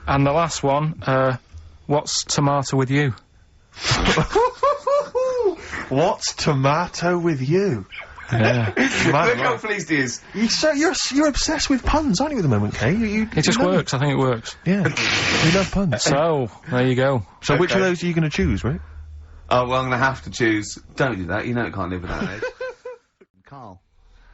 And the last one, what's tomato with you? What's tomato with you? Yeah. Look how pleased he is. You're obsessed with puns, aren't you, at the moment, Kay? It just works. I think it works. Yeah. You love puns. So, there you go. So which of those are you going to choose, right? Oh, well, I'm gonna have to choose. Don't do that. You know it can't live without it. Carl,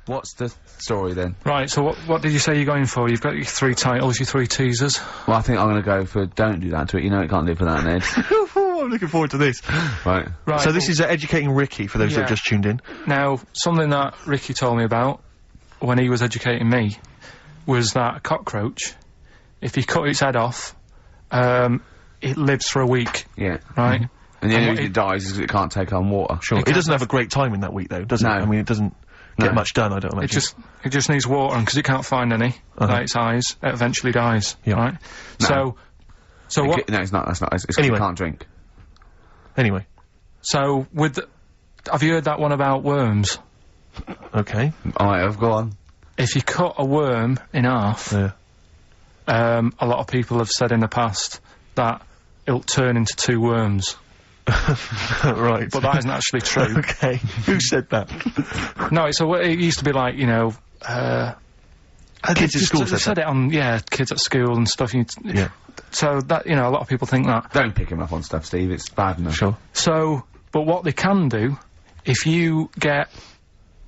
what's the story then? Right, so what did you say you're going for? You've got your 3 titles, your 3 teasers. Well, I think I'm gonna go for don't do that to it. You know it can't live without an edge. I'm looking forward to this. Right. Right. So this is Educating Ricky, for those that Yeah. have just tuned in. Now, something that Ricky told me about when he was educating me was that a cockroach, if you cut its head off, it lives for a week, Yeah. right? And the only what reason it dies is 'cause it can't take on water. Sure. It doesn't have a great time in that week, though, does it? No. I mean, it doesn't get much done, I don't imagine. It just needs water, and because it can't find any, like its eyes, it eventually dies, Yeah. right? No. So what? No, it's not. That's not. It's 'cause Anyway. it can't drink. Anyway. So have you heard that one about worms? Okay. I have. Go on. If you cut a worm in half, Yeah. a lot of people have said in the past that it'll turn into 2 worms. Right. But that isn't actually true. Okay. Who said that? No, it used to be like, you know, Kids at school they said said that. it on, kids at school and stuff. Yeah. So that, you know, a lot of people think that. Don't pick him up on stuff, Steve. It's bad enough. Sure. So, but what they can do, if you get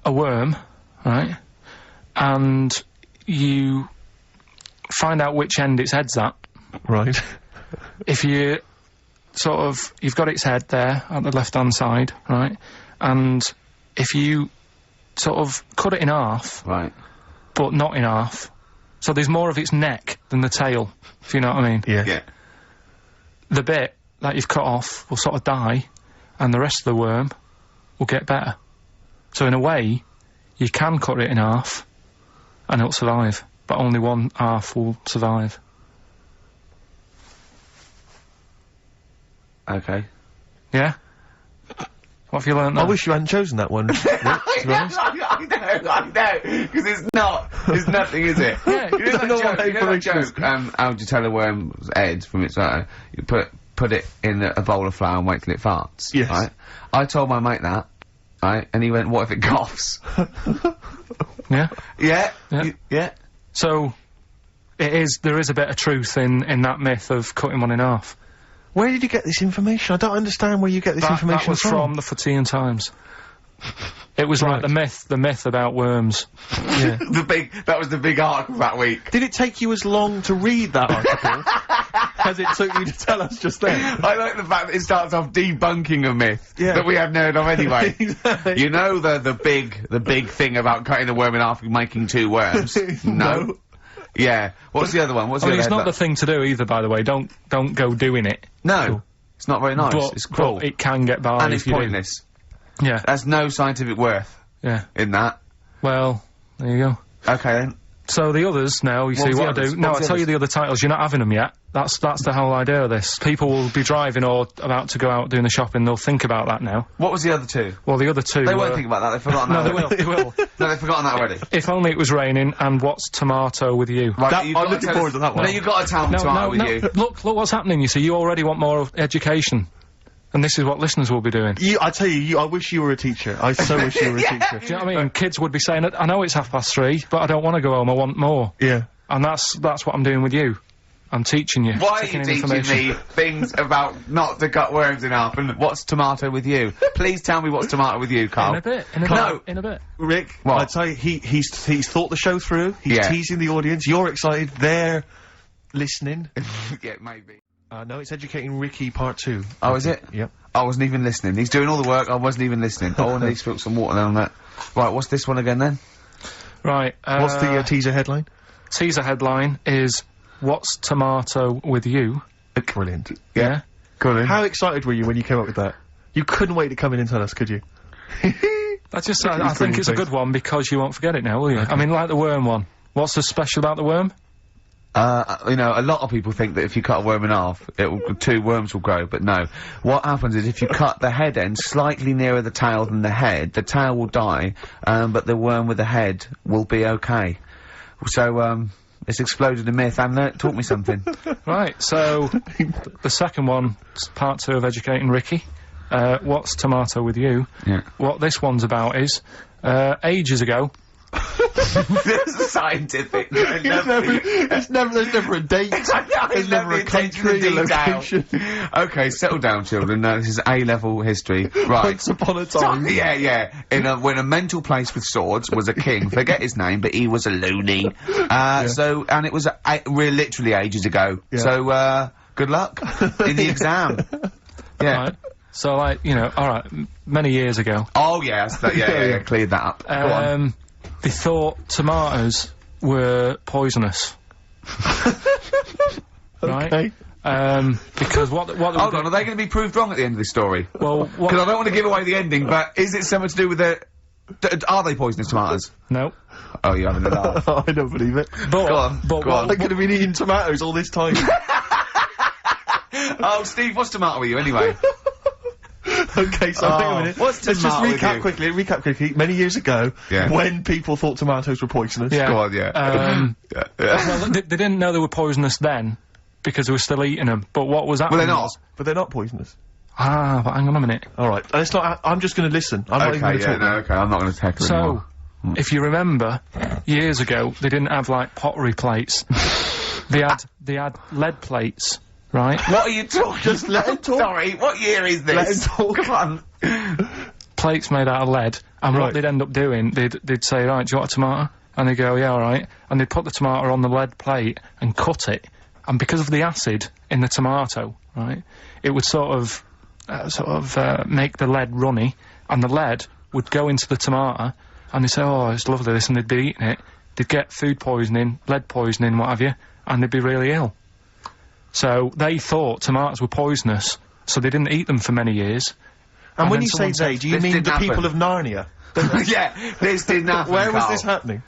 a worm, right, and you find out which end its head's at, Right. if you you've got its head there at the left-hand side, right, and if you sort of cut it in half, Right. but not in half, so there's more of its neck than the tail, if you know what I mean. Yeah. Yeah. The bit that you've cut off will sort of die, and the rest of the worm will get better. So in a way, you can cut it in half, and it'll survive, but only one half will survive. Okay. Yeah? What have you learnt there? I wish you hadn't chosen that one, Rick, to be honest. I know, because it's nothing, is it? Yeah. You know that No joke, information is- how would you tell a worm's head from its you put it in a bowl of flour and wait till it farts, Yes. right? I told my mate that, right, and he went, what if it coughs? Yeah? Yeah? Yeah. Yeah? So, there is a bit of truth in that myth of cutting one in half. Where did you get this information? I don't understand where you get this That information was from the Fortean Times. It was like Right. the myth about worms. Yeah. That was the big article that week. Did it take you as long to read that article as it took you to tell us just then? I like the fact that it starts off debunking a myth Yeah. that we hadn't heard of anyway. Exactly. You know the big thing about cutting a worm in half and making 2 worms? No. Yeah. What's the other one? What's I the mean, other it's not the headline? thing to do either, by the way. Don't go doing it. No. It's not very nice. But, It's cruel. but it can get by and if it's you do. pointless. Yeah, There's no scientific worth yeah. in that. Well, there you go. Okay then. So the others now, you see was the what I others? do. No, What I was the tell you others? the other titles. You're not having them yet. That's the whole idea of this. People will be driving or about to go out doing the shopping. They'll think about that now. What was the other 2? Well, the other 2. They won't think about that. They've forgotten No, that. they will. They will. No, they've forgotten that already. If only it was raining. And what's tomato with you? Right, That- you've I'm got to looking tell forward us- to that one. No, you've got to tell me No, tomorrow no, with no. you. Look what's happening. You see, you already want more education, and this is what listeners will be doing. I tell you, I wish you were a teacher. I so wish you were a teacher. Do you know what I mean? Kids would be saying, I know it's 3:30, but I don't want to go home, I want more. Yeah. And that's what I'm doing with you. I'm teaching you. Why are taking you in teaching information. me things about not to cut worms in half and what's tomato with you? Please tell me what's tomato with you, Carl. In a bit. No. In a bit. Rick, What? I tell you, he's thought the show through. He's Yeah. teasing the audience. You're excited. They're listening. Yeah, maybe. No, it's Educating Ricky Part 2. Oh, is it? Yep. I wasn't even listening. He's doing all the work, I wasn't even listening. Oh, and he spilled some water on that. Right, what's this one again then? Right. What's the teaser headline? teaser headline is, what's tomato with you? Brilliant. Yeah? Go on then. How excited were you when you came up with that? You couldn't wait to come in and tell us, could you? I think it's a good one because you won't forget it now, will you? I mean, like the worm one. What's so special about the worm? You know, a lot of people think that if you cut a worm in half, two worms will grow, but no. What happens is if you cut the head end slightly nearer the tail than the tail will die, but the worm with the head will be okay. So, It's exploded a myth and taught me something. Right, so the second one, part 2 of Educating Ricky. What's tomato with you? Yeah. What this one's about is, ages ago. This is scientific. There's never a date. There's never a country, a location. Okay, settle down, children. This is A-level history. Right. Once upon a time. Yeah. When a mental place with swords was a king. Forget his name, but he was a loony. So, and it was literally ages ago. Yeah. So, good luck in the exam. Yeah. Right. So, like, you know, alright, many years ago. Oh, yes. Yeah. Cleared that up. Go on. They thought tomatoes were poisonous. Right? Okay. Because what Hold on, are they going to be proved wrong at the end of this story? Well, what... Because I don't want to give away the ending, but is it something to do with the... are they poisonous tomatoes? No. Oh, you're having a laugh. I don't believe it. But, Go on, but go on. I could have been eating tomatoes all this time. Oh, Steve, what's tomato with you anyway? Okay, so think a minute. What's Let's just tomato with recap quickly. Many years ago, Yeah. when people thought tomatoes were poisonous. Yeah. Go on, yeah. Well, they didn't know they were poisonous then, because they were still eating them. But what was happening Well, they're not. was... But they're not poisonous. Ah, but hang on a minute. Alright, it's not. I'm just going to listen. I'm not even going Okay, to yeah, talk. no, okay, I'm not going to tackle it So, anymore. if you remember, years ago, they didn't have, like, pottery plates. they had lead plates, right? What are you talking? Just let him talk. Sorry, what year is this? Let him talk. Come on. Plates made out of lead, and Right. what they'd end up doing, they'd say, right, do you want a tomato? And they'd go, yeah, alright. And they'd put the tomato on the lead plate and cut it, and because of the acid in the tomato, right, it would sort of make the lead runny, and the lead would go into the tomato, and they'd say, oh, it's lovely this, and they'd be eating it, they'd get food poisoning, lead poisoning, what have you, and they'd be really ill. So they thought tomatoes were poisonous, so they didn't eat them for many years. And when then you say someone they, said, do you this mean didn't the happen. people of Narnia? Yeah, this didn't happen, Where was Carl. this happening?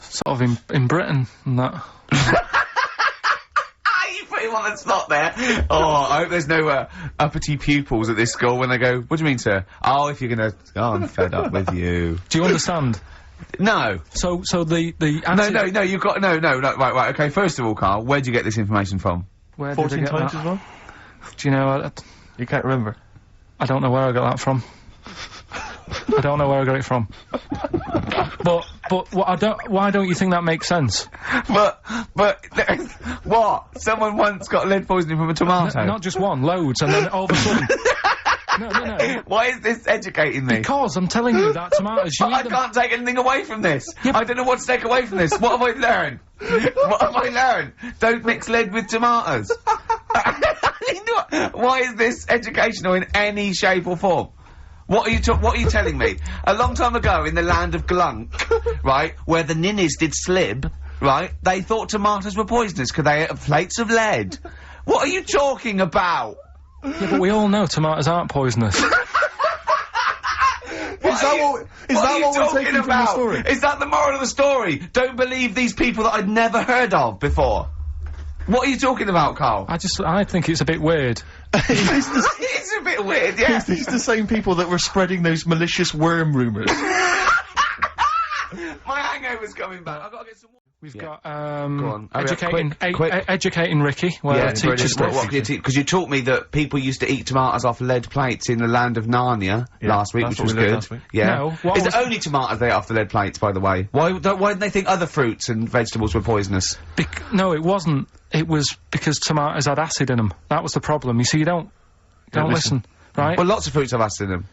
Sort of in Britain and that. You put him on the spot there. Oh, I hope there's no uppity pupils at this school when they go, what do you mean, sir? Oh, if you're gonna... Oh, I'm fed up with you. Do you understand? No. So the No, you've got... No, right, okay, first of all, Carl, where'd you get this information from? Where did I 14 get times that? as well? Do you know? You can't remember. I don't know where I got that from. I don't know where I got it from. But why don't you think that makes sense? But, what? Someone once got lead poisoning from a tomato? Not just one, loads, and then all of a sudden. No. Why is this educating me? Because I'm telling you that tomatoes, you I eat them. can't take anything away from this. Yeah, I don't know what to take away from this. What have I learned? What have I learned? Don't mix lead with tomatoes. Why is this educational in any shape or form? What are you telling me? A long time ago in the land of Glunk, right, where the ninnies did slib, right, they thought tomatoes were poisonous because they ate plates of lead. What are you talking about? Yeah, but we all know tomatoes aren't poisonous. Is that what we're taking from the story? Is that the moral of the story? Don't believe these people that I'd never heard of before. What are you talking about, Carl? I think it's a bit weird. It's a bit weird, yeah. Is these the same people that were spreading those malicious worm rumours? My hangover's coming back. I've got to get some... We've got, Go on. Hurry up, quick. educating Ricky, where teacher stuff. Because you taught me that people used to eat tomatoes off lead plates in the land of Narnia last week, that's which was what we learned good. last week. Yeah. No, what It's was- only tomatoes they ate off the lead plates, by the way. Why didn't they think other fruits and vegetables were poisonous? No, it wasn't. It was because tomatoes had acid in them. That was the problem. You see, you don't listen, right? Well, lots of fruits have acid in them.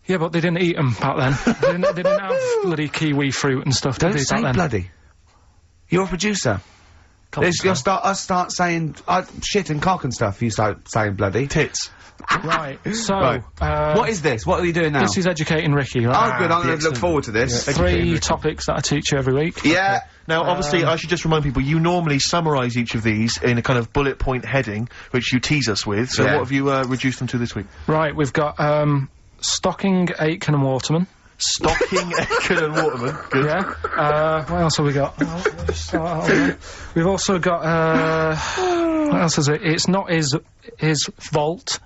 Yeah, but they didn't eat them back then. they didn't have bloody kiwi fruit and stuff. Don't did they, say back then? bloody. You're a producer. Come on, You'll start saying shit and cock and stuff. You start saying bloody Tits. Right. So, Right. What is this? What are you doing now? this is educating Ricky, Oh, right? good. I'm going to look excellent. forward to this. Yeah. Three Educating Ricky. topics that I teach you every week. Yeah. Now, obviously, I should just remind people, you normally summarise each of these in a kind of bullet point heading, which you tease us with. So Yeah. what have you reduced them to this week? Right, we've got, Stocking, Aitken and Waterman. Stocking, Aiken and Waterman. Good. Yeah. What else have we got? Oh, let me just start out there. We've also got, what else is it? It's not his vault.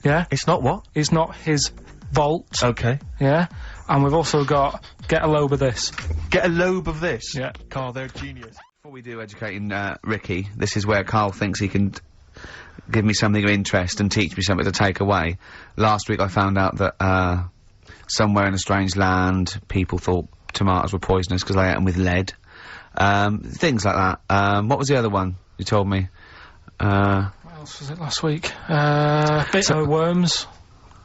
Yeah? It's not what? It's not his vault. Okay. Yeah. And we've also got Get a Lobe of This. Get a lobe of this. Yeah. Carl, they're genius. Before we do educating Ricky, this is where Carl thinks he can give me something of interest and teach me something to take away. Last week I found out that somewhere in a strange land people thought tomatoes were poisonous because they ate them with lead. Things like that. What was the other one you told me? What else was it last week? Bit of worms.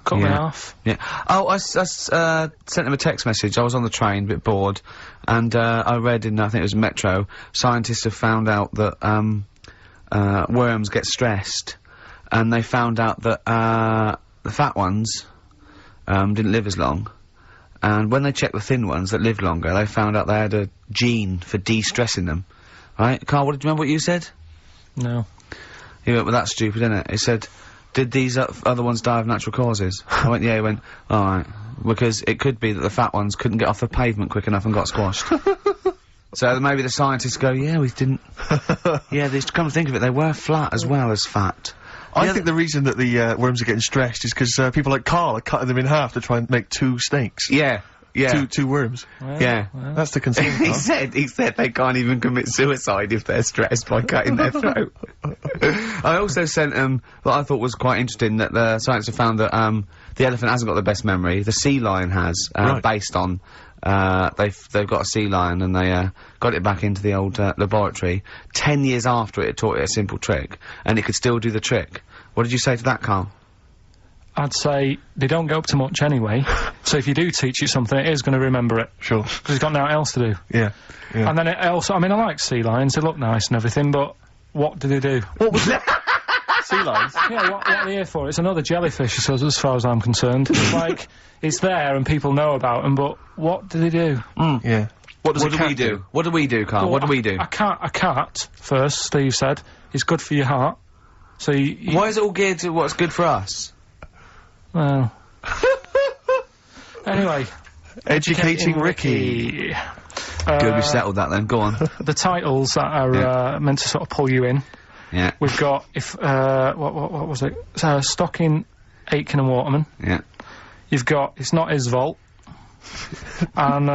Cut me off. Yeah. Oh, I sent him a text message. I was on the train, a bit bored, and I read in, I think it was Metro, scientists have found out that worms get stressed, and they found out that the fat ones didn't live as long, and when they checked the thin ones that lived longer, they found out they had a gene for de-stressing them. Right? Carl, do you remember what you said? No. He went, well, that's stupid, isn't it? He said, did these other ones die of natural causes? I went, yeah. He went, alright. Because it could be that the fat ones couldn't get off the pavement quick enough and got squashed. So maybe the scientists go, yeah, we didn't... yeah, they come to think of it, they were flat as well as fat. I think the reason that the worms are getting stressed is because people like Carl are cutting them in half to try and make 2 snakes. Yeah, yeah. Two worms. Yeah. That's the concern. he said they can't even commit suicide if they're stressed by cutting their throat. I also sent what I thought was quite interesting, that the scientists have found that the elephant hasn't got the best memory. The sea lion has, Right. based on they've got a sea lion and they got it back into the old laboratory. 10 years after it taught it a simple trick, and it could still do the trick. What did you say to that, Carl? I'd say they don't go up to much anyway, so if you do teach it something, it is going to remember it. Sure. Because it's got nothing else to do. Yeah. Yeah. And then it also, I mean, I like sea lions, they look nice and everything, but what do they do? What was that? Sea lions? Yeah, what are they here for? It's another jellyfish, as far as I'm concerned. It's like, it's there and people know about them, but what do they do? Yeah. What do a cat we do? What do we do, Carl? Well, what do we do? A cat, first, Steve said, is good for your heart. So you Why is it all geared to what's good for us? well... Anyway. Educating Ricky. Good, we've settled that then. Go on. The titles that are meant to sort of pull you in. Yeah. We've got, what was it? Stocking, Aitken and Waterman. Yeah. You've got It's Not His Vault. And,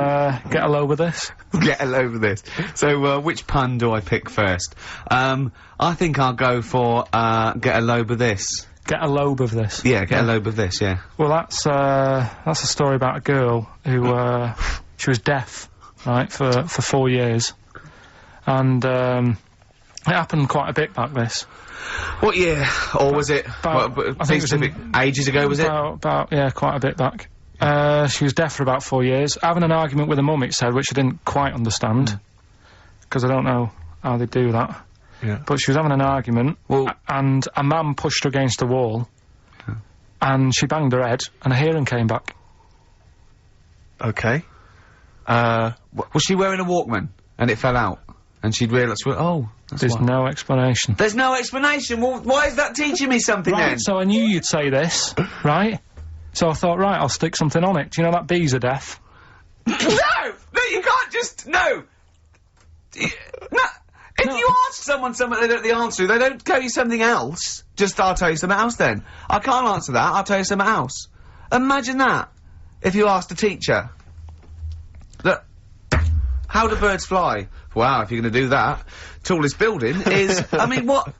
Get a Lobe of This. Get all over this. So, which pun do I pick first? I think I'll go for, get a lobe of this. Get a Lobe of This. Yeah, get a lobe of this, yeah. Well, that's a story about a girl who, she was deaf, right, for 4 years. And, it happened quite a bit back this. What year? Or was it, I think it was ages ago, was it? About, yeah, quite a bit back. She was deaf for about 4 years, having an argument with her mum, it said, which I didn't quite understand, because I don't know how they do that. Yeah. But she was having an argument, Well- and a man pushed her against a wall, and she banged her head, and her hearing came back. Okay. Was she wearing a Walkman? And it fell out? And she'd realised, well, oh, that's There's why. no explanation. There's no explanation. Well, why is that teaching me something then? Right, so I knew you'd say this, right? So I thought, right, I'll stick something on it. Do you know that bees are deaf? No! No, you can't just... No! No. If No. you ask someone something they don't know the answer to, they don't tell you something else. Just, I'll tell you something else then. I can't answer that, I'll tell you something else. Imagine that. If you asked a teacher. Look, how do birds fly? Wow, if you're gonna do that, tallest building is... I mean, what?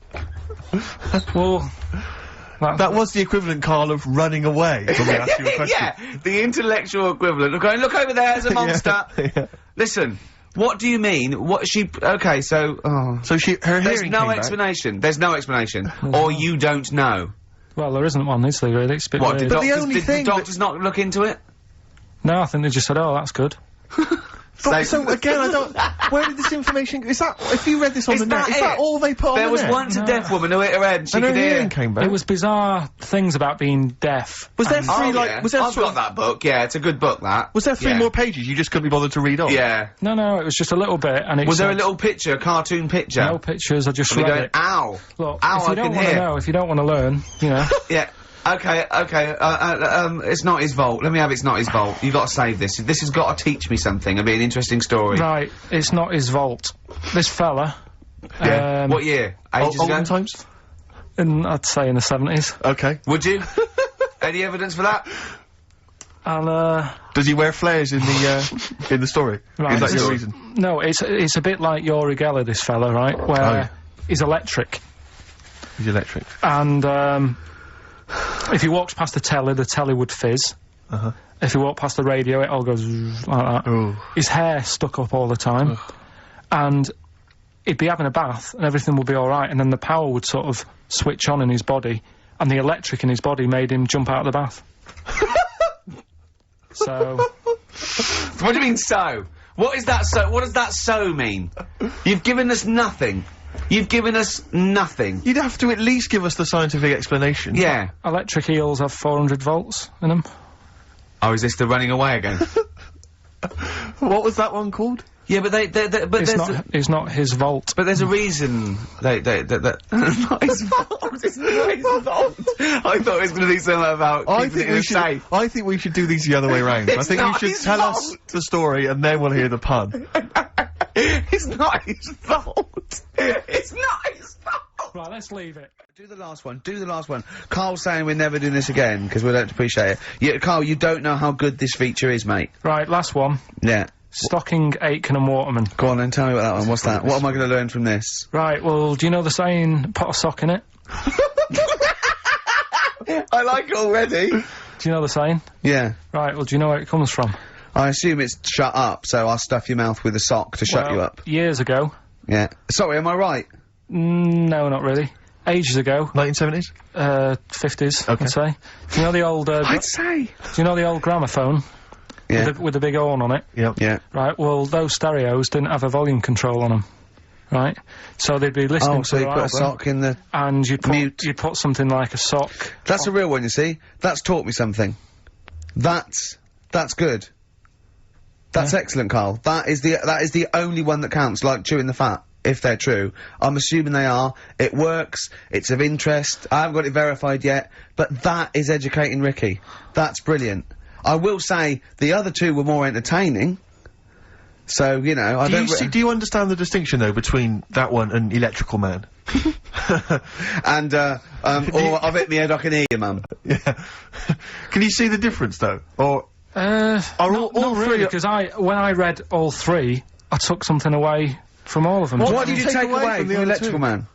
Well... That was the equivalent, Carl, of running away when we asked you a question. Yeah, the intellectual equivalent of going, look over there, there's a monster. Yeah. Listen, what do you mean? What she... Okay, so... Oh. So her There's hearing no came back. explanation. There's no explanation. Or you don't know. Well, there isn't one, is there, really? It's a bit What, weird. did, But the doctors, only did thing the doctors not look into it? No, I think they just said, oh, that's good. But, so again, I don't... Where did this information... Is that... If you read this on Is the net, that is it? that all they put on There the was net? once a deaf woman who hit her head and she And her could hearing hear. came back. It was bizarre things about being deaf. Was there and- three, Oh, like... yeah. Was there I've three... got that book, yeah, it's a good book, that. Was there 3 Yeah. more pages you just couldn't be bothered to read on? Yeah. No, it was just a little bit, and it Was there a said- little picture, a cartoon picture? No pictures, I just And we read going, it. ow! Look, Ow, if you I don't can want to hear. know, if you don't want to learn, you know. Yeah. Okay, it's not his vault. Let me have It's Not His Vault. You've got to save this. This has got to teach me something. It'll be an interesting story. Right, It's Not His Vault. This fella, Yeah. What year? Ages Olden ago? times? I'd say in the 70s. Okay. Would you? Any evidence for that? And, Does he wear flares in the story? Right, Is that it's- your reason? no, it's a bit like Yuri Geller, this fella, right? Where Oh, yeah. he's electric. He's electric. And, if he walks past the telly would fizz. Uh-huh. If he walked past the radio, it all goes like that. Oh. His hair stuck up all the time. And he'd be having a bath and everything would be alright, and then the power would sort of switch on in his body, and the electric in his body made him jump out of the bath. So, What do you mean so? What is that so? What does that so mean? You've given us nothing. You've given us nothing. You'd have to at least give us the scientific explanation. Yeah. electric eels have 400 volts in them. Oh, is this the running away again? What was that one called? Yeah, but but It's not his volt. but there's a reason that not his fault. It's not his fault. I thought it was going to be something about keeping it in a safe. I think we should do these the other way round. I It's think you not should his tell us fault. the story and then we'll hear the pun. It's not his fault. It's not his fault. Right, let's leave it. Do the last one. Do the last one. Carl's saying we're never doing this again because we don't appreciate it. Yeah, Carl, you don't know how good this feature is, mate. Right, last one. Yeah. Stocking, Aitken and Waterman. Go on then, tell me about that one. What's that? What am I going to learn from this? Right, well, do you know the saying, put a sock in it? I like it already. Do you know the saying? Yeah. Right, well, do you know where it comes from? I assume it's shut up, so I'll stuff your mouth with a sock to shut Well, you up. Years ago. Yeah. Sorry, am I right? No, not really. Ages ago. 1970s? 50s, Okay. I'd say. Do you know the old, say. do you know the old gramophone? Yeah. With the big horn on it? Yep. Yeah. Right, well, those stereos didn't have a volume control on them. Right? So they'd be listening Oh, so to you the put a album, sock in the... and Mute. you'd put something like a sock. That's a real one, you see. That's taught me something. That's good. That's excellent, Carl. That is the only one that counts, like chewing the fat, if they're true. I'm assuming they are. It works. It's of interest. I haven't got it verified yet, but that is educating Ricky. That's brilliant. I will say the other two were more entertaining. So, you know, I don't... Do you understand the distinction, though, between that one and Electrical Man? And, or I've hit my head, I can hear you, mum. Yeah. Can you see the difference, though? Or... Are all not three really, are- because when I read all three, I took something away from all of them. What What did did you you take take away away from from the the other Electrical two? Man?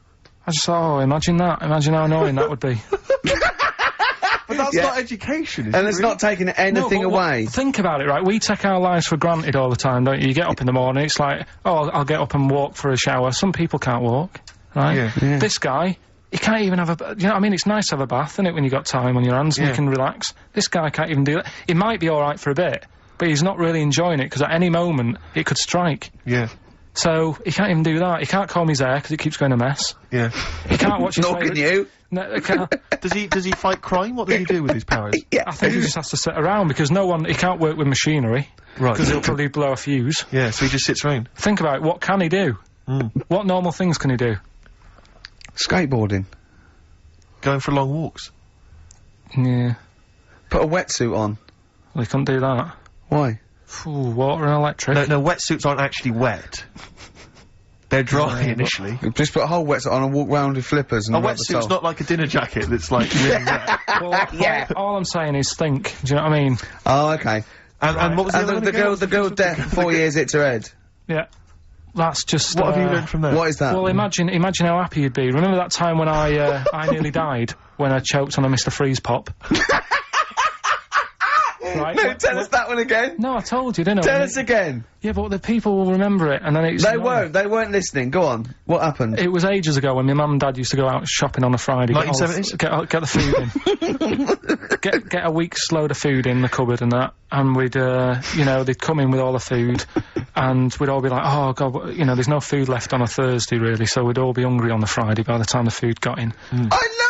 I just thought, oh, imagine that. Imagine how annoying that would be. But that's Yeah. not education, is And it? it's not taking anything No, but away. Think about it, right? We take our lives for granted all the time, don't you? You get up in the morning, it's like, oh, I'll get up and walk for a shower. Some people can't walk, right? Yeah. Yeah. This guy, he can't even have a... You know what I mean? It's nice to have a bath, isn't it, when you got time on your hands and Yeah. you can relax. This guy can't even do that. It might be alright for a bit, but he's not really enjoying it, because at any moment, it could strike. Yeah. So, he can't even do that. He can't comb his hair, because it keeps going a mess. Yeah. He can't watch his Nor can favourite- you. No, he can't. Does he fight crime? What does he do with his powers? Yeah. I think he just has to sit around, because he can't work with machinery, Right. because he'll probably blow a fuse. Yeah, so he just sits around. Think about it, what can he do? What normal things can he do? Skateboarding. Going for long walks. Yeah, Put a wetsuit on. well, he couldn't do that. Why? Ooh, water and electric. No, wetsuits aren't actually wet. They're dry initially. You just put a whole wetsuit on and walk round with flippers and A rub the wetsuit's towel. not like a dinner jacket that's like really wet. Well, Yeah. all I'm saying is think, do you know what I mean? Oh, okay. And what was the And other one the again? girl, the girl deaf for 4 years hits her head. Yeah. That's just, What have you learned from that? What is that? Well, imagine how happy you'd be. Remember that time when I nearly died? When I choked on a Mr. Freeze Pop? Right? No, tell us that one again. No, I told you, didn't I? Tell us again. Yeah, but the people will remember it, and then it's... They annoying. weren't listening. Go on. What happened? It was ages ago when my mum and dad used to go out shopping on a Friday. 1970s? Get the food in. get a week's load of food in the cupboard and that, and we'd, you know, they'd come in with all the food, and we'd all be like, oh god, you know, there's no food left on a Thursday really, so we'd all be hungry on the Friday by the time the food got in. I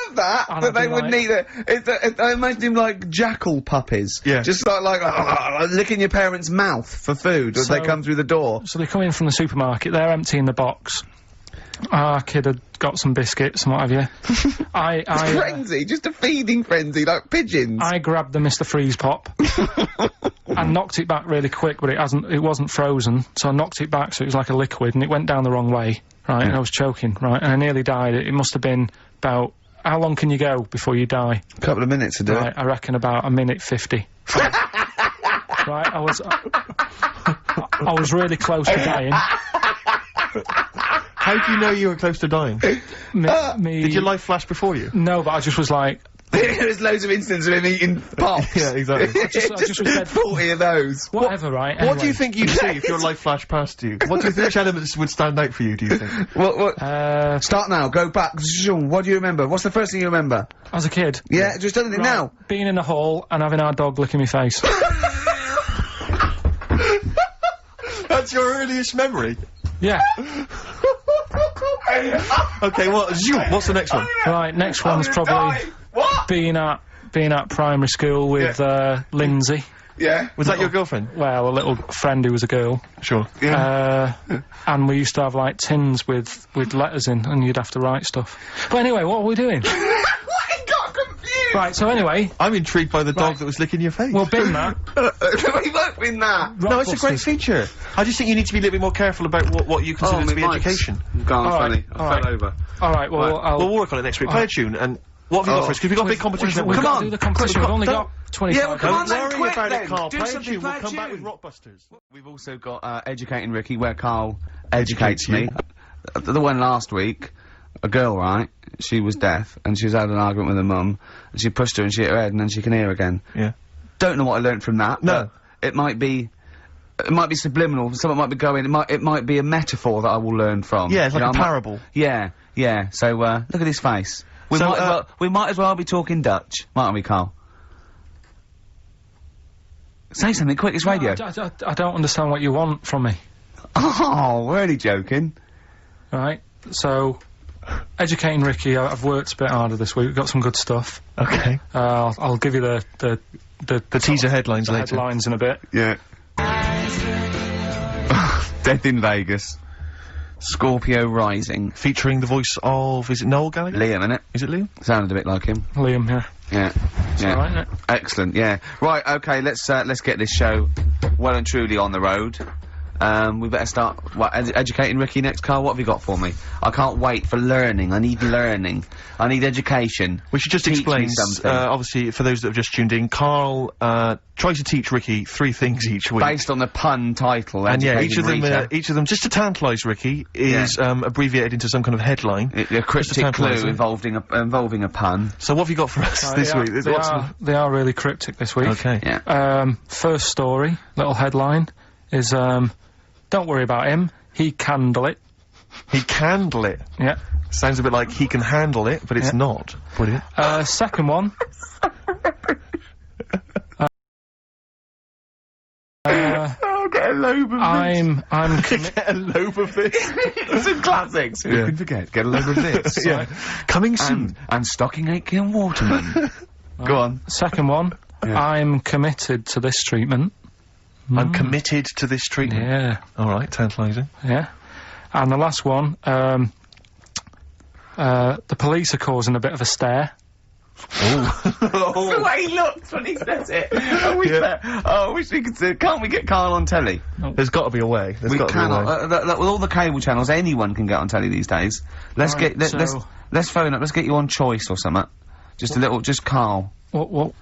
love that! And That I'd they be wouldn't like- eat it. I imagine him like jackal puppies. Yeah. Just like licking your parents' mouth for food as they So- come through the door. So they come in from the supermarket, they're emptying the box. Our kid had got some biscuits and what have you. Frenzy, just a feeding frenzy, like pigeons. I grabbed the Mr. Freeze Pop and knocked it back really quick, but it wasn't frozen, so I knocked it back so it was like a liquid, and it went down the wrong way, right, and I was choking, right, and I nearly died. It must have been about, how long can you go before you die? Couple of minutes to do Right, I reckon about a minute 50. Right, I was really close to dying. How do you know you were close to dying? Did your life flash before you? No, but I just was like... There's loads of instances of him eating pops. Yeah, exactly. I just was dead. 40 of those. Whatever, right? What do anyway. you think you'd see if your life flashed past you? What do you think, which elements would stand out for you, do you think? What? Start now, go back. What do you remember? What's the first thing you remember? As a kid. Yeah, just anything now. Being in the hall and having our dog licking my face. That's your earliest memory? Yeah. Okay, what's the next one? Right, next one's probably being at primary school with Lindsay. Yeah. Was that your girlfriend? Well, a little friend who was a girl. Sure. And we used to have like tins with letters in, and you'd have to write stuff. But anyway, what are we doing? What? Got confused. Right, so anyway, I'm intrigued by the dog that was licking your face. we'll bin that. We won't win that. No, it's a great Rockbusters. feature. I just think you need to be a little bit more careful about what you consider to be education. Gone All funny. right, I all fell right. over. Alright, well, I'll... We'll work on it next week. Play a tune, and what have you got for us? Because we've got a big competition. We've Come got on. to do the competition. We've only Don't- got 25 Yeah, well, come on Don't then, worry quick about then. it, Carl. Do Play a something, tune. play We'll a come back with tune. Rockbusters. We've also got Educating Ricky, where Carl educates me. you. The one last week, a girl, right? She was deaf, and she's had an argument with her mum, and she pushed her and she hit her head, and then she can hear again. Yeah. Don't know what I learnt from that. No. but it might be subliminal. Something might be going. It might be a metaphor that I will learn from. Yeah, it's like You know, a I might- parable. Yeah. So look at his face. We So, might as well be talking Dutch, mightn't we, Carl? Say something quick. It's radio. I don't understand what you want from me. Oh, we're only joking. Right, so... Educating Ricky, I've worked a bit harder this week. We've got some good stuff. Okay. I'll give you the teaser headlines later. headlines in a bit. Yeah. Death in Vegas. Scorpio Rising. Featuring the voice of, is it Noel Gallagher? Liam, innit? Is it Liam? Sounded a bit like him. Liam here. Yeah. Yeah. Alright, innit? Excellent, yeah. Right, okay, let's get this show well and truly on the road. We better start, educating Ricky next, Carl? What have you got for me? I can't wait for learning. I need learning. I need education. We should just Teach explain, me something. obviously, for those that have just tuned in, Carl, tries to teach Ricky 3 things each week. Based on the pun title, And yeah, Educating Rita. each of them, just to tantalise Ricky, is, abbreviated into some kind of headline. A cryptic clue tantalise him. involving a pun. So what have you got for us this week? They are really cryptic this week. Okay. Yeah. First story, little headline, is, don't worry about him, he can handle it. He can handle it. Yeah. Sounds a bit like he can handle it, but it's Yeah. not. Brilliant. Second one. Oh, get a lobe of I'm Get a lobe of this. Some classics. Who Yeah. can forget? Get a load of this. Yeah. Coming soon. And Stocking Aitken and Waterman. Go on. Second one. Yeah. I'm committed to this treatment. I'm committed to this treatment. Yeah. Alright, tantalising. Yeah. And the last one, the police are causing a bit of a stare. The way he looks when he says it. I wish we could see. Can't we get Carl on telly? There's got to be a way. There's We got to be a way. cannot. With all the cable channels, anyone can get on telly these days. Let's Right, get. so- Let's phone up. Let's get you on Choice or something. Just a little. Just Carl. What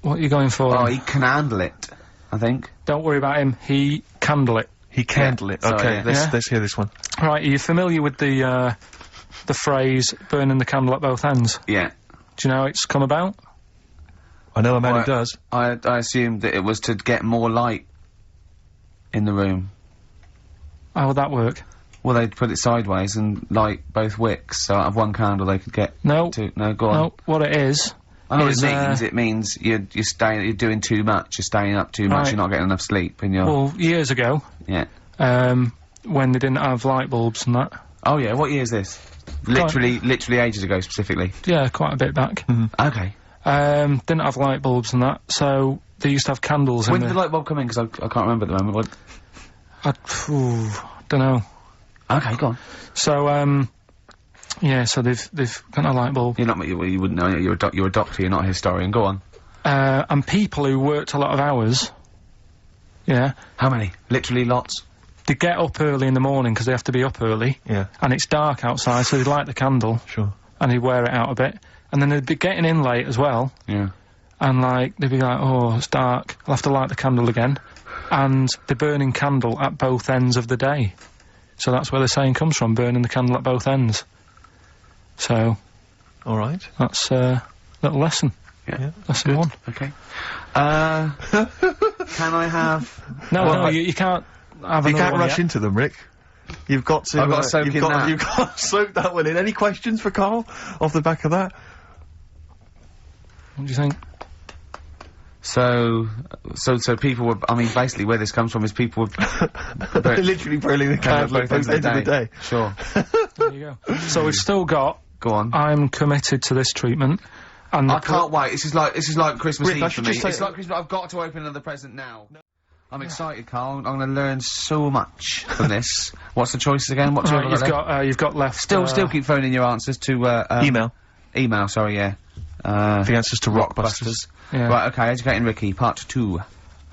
are you going for? Oh, he can handle it. I think. Don't worry about him, he can handle it. He can handle it. Sorry, Okay, yeah. Yeah. let's hear this one. Right, are you familiar with the phrase, burning the candle at both ends? Yeah. Do you know how it's come about? I know a man who Right. does. I assumed that it was to get more light in the room. How would that work? Well, they'd put it sideways and light both wicks, so out of one candle they could get No. two. No, go on. No, what it is... I know what is, it means. It means you're doing too much. You're staying up too much. Right. You're not getting enough sleep, and you're Well, years ago, yeah. when they didn't have light bulbs and that. Oh yeah. What year is this? Literally ages ago, specifically. Yeah, quite a bit back. Okay. Didn't have light bulbs and that, so they used to have candles When in did the light bulb come in? Because I can't remember at the moment. don't know. Okay, go on. So, yeah, so they've got a light bulb. You're not. You wouldn't know. You're a doctor. You're not a historian. Go on. And people who worked a lot of hours, yeah, How many? Literally lots. they get up early in the morning because they have to be up early, Yeah, and it's dark outside, so they light the candle, sure. and they wear it out a bit, and then they'd be getting in late as well, Yeah. and like, they'd be like, oh, it's dark, I'll have to light the candle again, and they're burning candle at both ends of the day. So that's where the saying comes from, burning the candle at both ends. So, All right. that's a little lesson. Yeah. Lesson one. Okay. Can I have... No, you can't have You another can't one rush yet. into them, Rick. You've got to. I've got to soak you've in got, that. You've got to soak that one in. Any questions for Carl off the back of that? What do you think? So people were, I mean, basically where this comes from is people were... They're literally burning the candle at both ends of the day. Sure. There you go. So we've still got, Go on. I'm committed to this treatment, and I can't wait. This is like Christmas Rick, I Eve for should me. just say- It's like Christmas. I've got to open another present now. I'm excited, Carl. I'm going to learn so much from this. What's the choices again? What Right, you've got left. Still keep phoning your answers to Email. Email. Sorry, yeah. The answers to Rockbusters. Yeah. Right. Okay. Educating Ricky, part 2.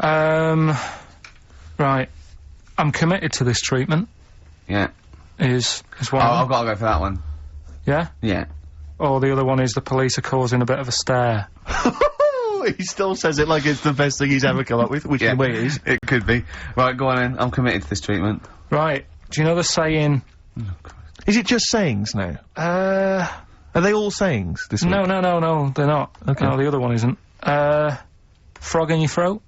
Right. I'm committed to this treatment. Yeah. Is Oh, one. I've got to go for that one. Yeah. Yeah. Or the other one is the police are causing a bit of a stir. He still says it like it's the best thing he's ever come up with, which in a way it is. It could be. Right. Go on then. I'm committed to this treatment. Right. Do you know the saying? Is it just sayings now? Are they all sayings this week? No, they're not. Okay. No, the other one isn't. Frog in your throat?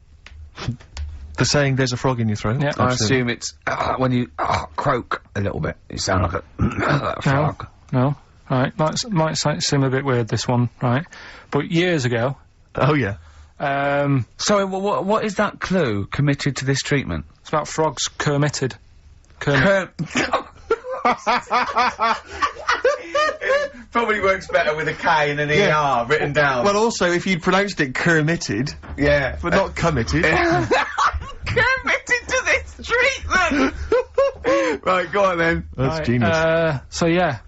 The saying, there's a frog in your throat? Yeah. I Absolutely. assume it's when you croak a little bit. You sound like a frog. No. Right. Might seem a bit weird, this one, right? But years ago, Oh, yeah. Sorry, what is that clue? Committed to this treatment? it's about frogs kermitted. Kermit. Probably works better with a K and an ER written down. Well, also, if you'd pronounced it kermitted, yeah. but not committed. Committed to this treatment! Right, go on then. That's Right, genius. So yeah.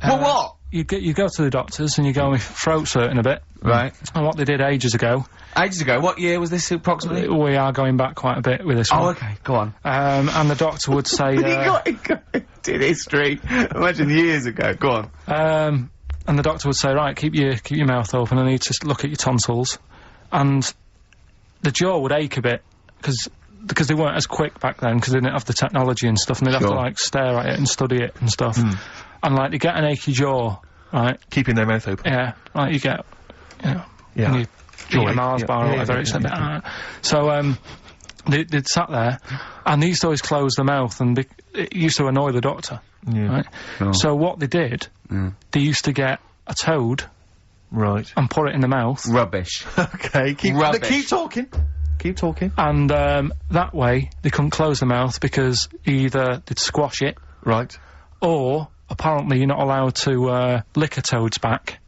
Well, what? You go to the doctors and you go with throat's hurting a bit. Right. And what they did ages ago, Ages ago, what year was this approximately? we are going back quite a bit with this Oh, one. okay, go on. And the doctor would say, You got it in history. Imagine years ago. Go on. and the doctor would say, right, keep your mouth open. I need to look at your tonsils, and the jaw would ache a bit because they weren't as quick back then because they didn't have the technology and stuff, and they'd have to Sure. like stare at it and study it and stuff, and like they get an achy jaw, right? Keeping their mouth open. Yeah, like you get, you know, Yeah. when you eat a Mars bar or Yeah, whatever, yeah, it's yeah, a bit. So they'd sat there, and they used to always close their mouth, and it used to annoy the doctor. Yeah. Right. Sure. So what they did, they used to get a toad Right. and put it in the mouth, Rubbish. Okay, Rubbish. keep talking. Keep talking. and that way they couldn't close the mouth because either they'd squash it, Right. or apparently you're not allowed to lick a toad's back.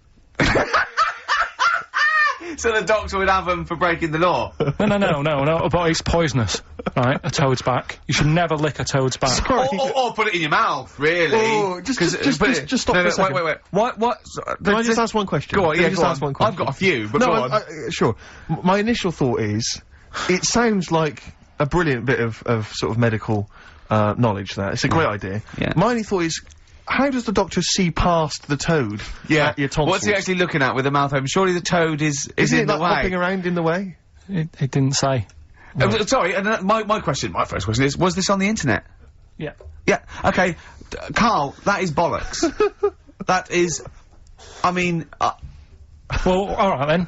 So the doctor would have them for breaking the law? No, but it's poisonous, right? A toad's back. You should never lick a toad's back. Sorry. Or put it in your mouth, really. Oh, just stop no, for a second. Wait. What? Can I just ask one question? Go on, Can I yeah, just go ask on. one question? I've got a few, but no, go on. Sure. My initial thought is, it sounds like a brilliant bit of sort of medical knowledge there. It's a great idea. Yeah. My only thought is, how does the doctor see past the toad at your tonsils? What's he actually looking at with the mouth open? Surely the toad is Isn't in it the like way. hopping around in the way? It didn't say. Sorry, and my first question is, was this on the internet? Yeah. Yeah, okay. Carl, that is bollocks. That is, I mean, Well, alright then.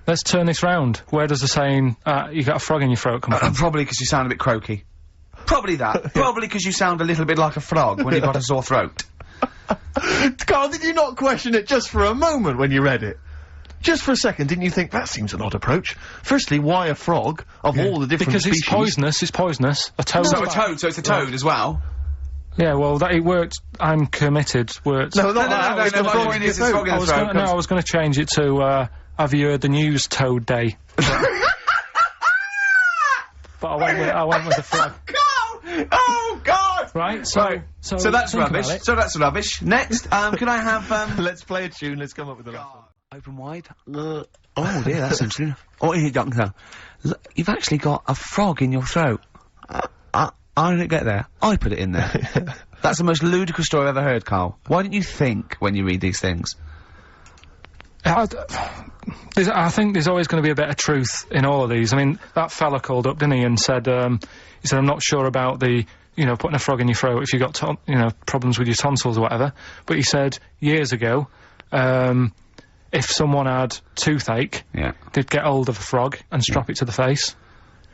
Let's turn this round. Where does the saying, you got a frog in your throat come from? probably because you sound a bit croaky. Probably that. Probably because you sound a little bit like a frog when you've got a sore throat. Carl, did you not question it just for a moment when you read it? Just for a second, didn't you think, that seems an odd approach? Firstly, why a frog, of all the different Because species? it's poisonous. A toad. So it's a toad as well. Yeah, well, it worked. I'm committed. Worked. No, not that. no, It's the my frog point in your is it's frog in throat. I the was throat. gonna, I was going to change it to, have you heard the news Toad Day? But I went with the frog. Oh God! Right, so that's think about rubbish. it. So that's rubbish. Next, can I have Let's play a tune, let's come up with a last one. open wide? Oh dear, that's interesting. Oh, here, doctor. Look, you've actually got a frog in your throat. I didn't get there. I put it in there. That's the most ludicrous story I've ever heard, Carl. Why don't you think when you read these things? I think there's always going to be a bit of truth in all of these. I mean, that fella called up, didn't he, and said, I'm not sure about the, putting a frog in your throat if you've got, problems with your tonsils or whatever. But he said, years ago, if someone had toothache, they'd get hold of a frog and strap it to the face.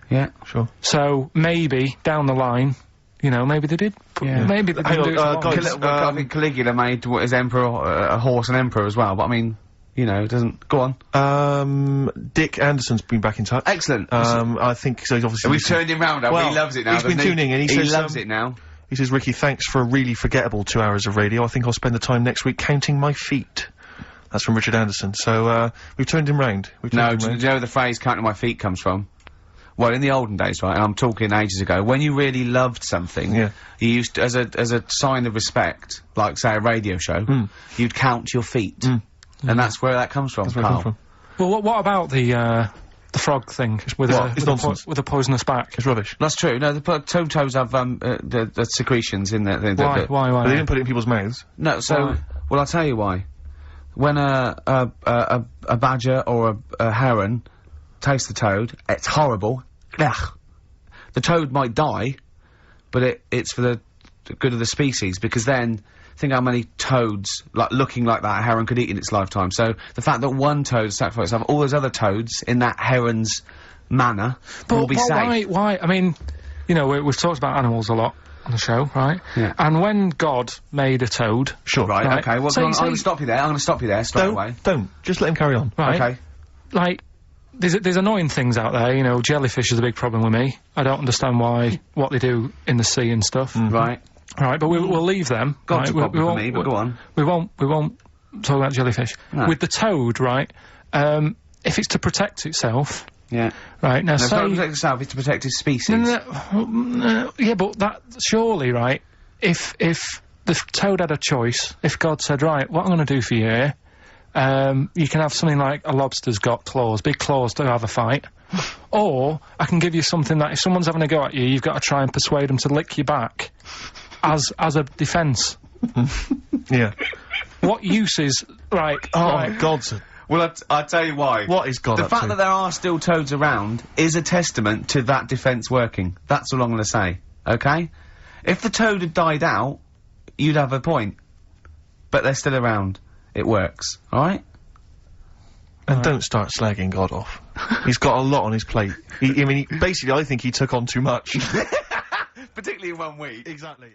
Yeah, sure. So, maybe, down the line, maybe they did. Maybe they didn't do it for long. I think Caligula made his emperor, a horse and emperor as well, but I mean, it doesn't... Go on. Dick Anderson's been back in touch. Excellent. I think, so he's obviously... We've turned him round, he loves it now, he's been tuning in, he loves it now. He says, Ricky, thanks for a really forgettable 2 hours of radio. I think I'll spend the time next week counting my feet. That's from Richard Anderson. So, we've turned him round. Do you know where the phrase counting my feet comes from? Well, in the olden days, right, and I'm talking ages ago, when you really loved something, you used to, as a sign of respect, like, say, a radio show, you'd count your feet. And that's where that comes from, Carl. Well, what about the frog thing with a poisonous back? It's rubbish. That's true. No, the toads have the secretions in there. Why? But they didn't put it in people's mouths. No. So, well, I'll tell you why. When a badger or a heron tastes the toad, it's horrible. Ugh. The toad might die, but it's for the good of the species, because then think how many toads, looking like that, a heron could eat in its lifetime. So the fact that one toad sacrificed itself, all those other toads in that heron's manner will be safe. Why? I mean, we've talked about animals a lot on the show, right? Yeah. And when God made a toad... Sure. Right, okay, well, I'm gonna stop you there, straight away. Don't. Just let him carry on. Right. Okay. Like, there's annoying things out there, jellyfish is a big problem with me. I don't understand what they do in the sea and stuff. Right. Right, but we'll leave them. God's a problem for me, but go on. We won't talk about jellyfish. No. With the toad, right, if it's to protect itself... Yeah. Right, now it's say... not to protect itself, it's to protect its species. Yeah, but that... Surely, right, if the toad had a choice, if God said, right, what I'm gonna do for you here, you can have something like a lobster's got claws, big claws to have a fight. Or, I can give you something that if someone's having a go at you, you've got to try and persuade them to lick your back. As a defence. Yeah. What use is... Right, God's... Well, I'll tell you why. What is God The fact that there are still toads around is a testament to that defence working. That's all I'm gonna say, okay? If the toad had died out, you'd have a point. But they're still around. It works, alright? And don't start slagging God off. He's got a lot on his plate. Basically, I think he took on too much. Particularly in 1 week. Exactly.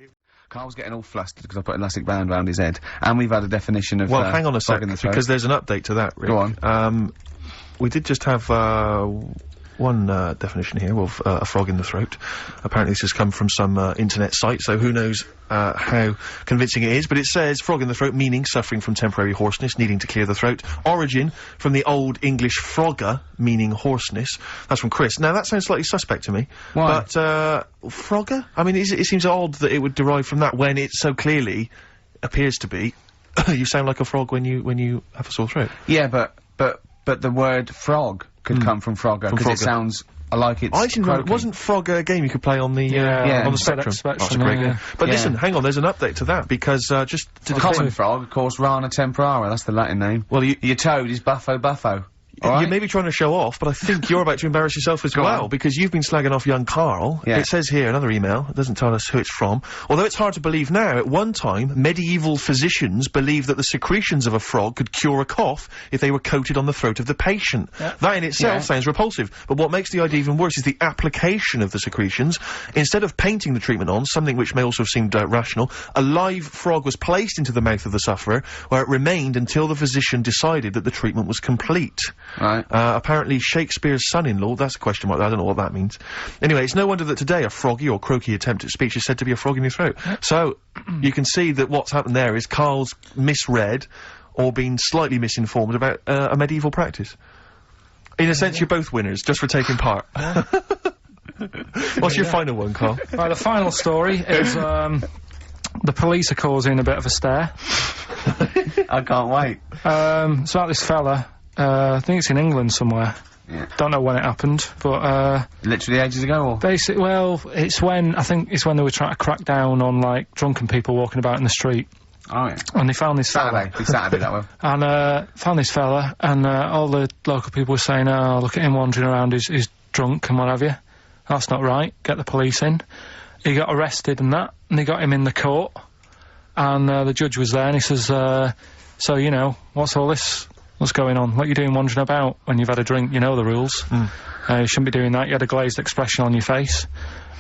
Carl's getting all flustered because I put an elastic band around his head. And we've had a definition of, well, hang on a frog sec, in the throat. because there's an update to that, Rick. Go on. We did just have, one definition here of a frog in the throat. Apparently this has come from some internet site, so who knows how convincing it is, but it says frog in the throat, meaning suffering from temporary hoarseness, needing to clear the throat. Origin from the Old English frogger, meaning hoarseness. That's from Chris. Now that sounds slightly suspect to me. Why? But frogger? I mean, it seems odd that it would derive from that when it so clearly appears to be you sound like a frog when you have a sore throat. Yeah, but the word frog could come from Frogger, because it sounds like it's I didn't know, wasn't Frogger a game you could play on the, on the Spectrum? That's a great game. But listen, hang on, there's an update to that, because, just to common frog, of course, Rana temporara, that's the Latin name. Well, your toad is Buffo. You may be trying to show off, but I think you're about to embarrass yourself as well, because you've been slagging off young Carl. Yeah. It says here, another email, it doesn't tell us who it's from. Although it's hard to believe now, at one time, medieval physicians believed that the secretions of a frog could cure a cough if they were coated on the throat of the patient. That in itself sounds repulsive, but what makes the idea even worse is the application of the secretions. Instead of painting the treatment on, something which may also have seemed rational, a live frog was placed into the mouth of the sufferer, where it remained until the physician decided that the treatment was complete. Right. Apparently Shakespeare's son-in-law, that's a question mark, I don't know what that means. Anyway, it's no wonder that today a froggy or croaky attempt at speech is said to be a frog in your throat. So, you can see that what's happened there is Carl's misread, or been slightly misinformed about, a medieval practice. In a sense, you're both winners, just for taking part. What's your final one, Carl? Right, the final story is, the police are causing a bit of a stir. I can't wait. It's about this fella, I think it's in England somewhere. Yeah. Don't know when it happened, but, literally ages ago, or? Basically, well, I think it's when they were trying to crack down on, like, drunken people walking about in the street. Oh, yeah. And they found this Saturday. fella. It's Saturday, that one. And, found this fella, and, all the local people were saying, oh, look at him wandering around, he's drunk and what have you. That's not right. Get the police in. He got arrested and that, and they got him in the court. And, the judge was there, and he says, so, you know, what's all this? What's going on? What are you doing wandering about when you've had a drink? You know the rules. You shouldn't be doing that. You had a glazed expression on your face.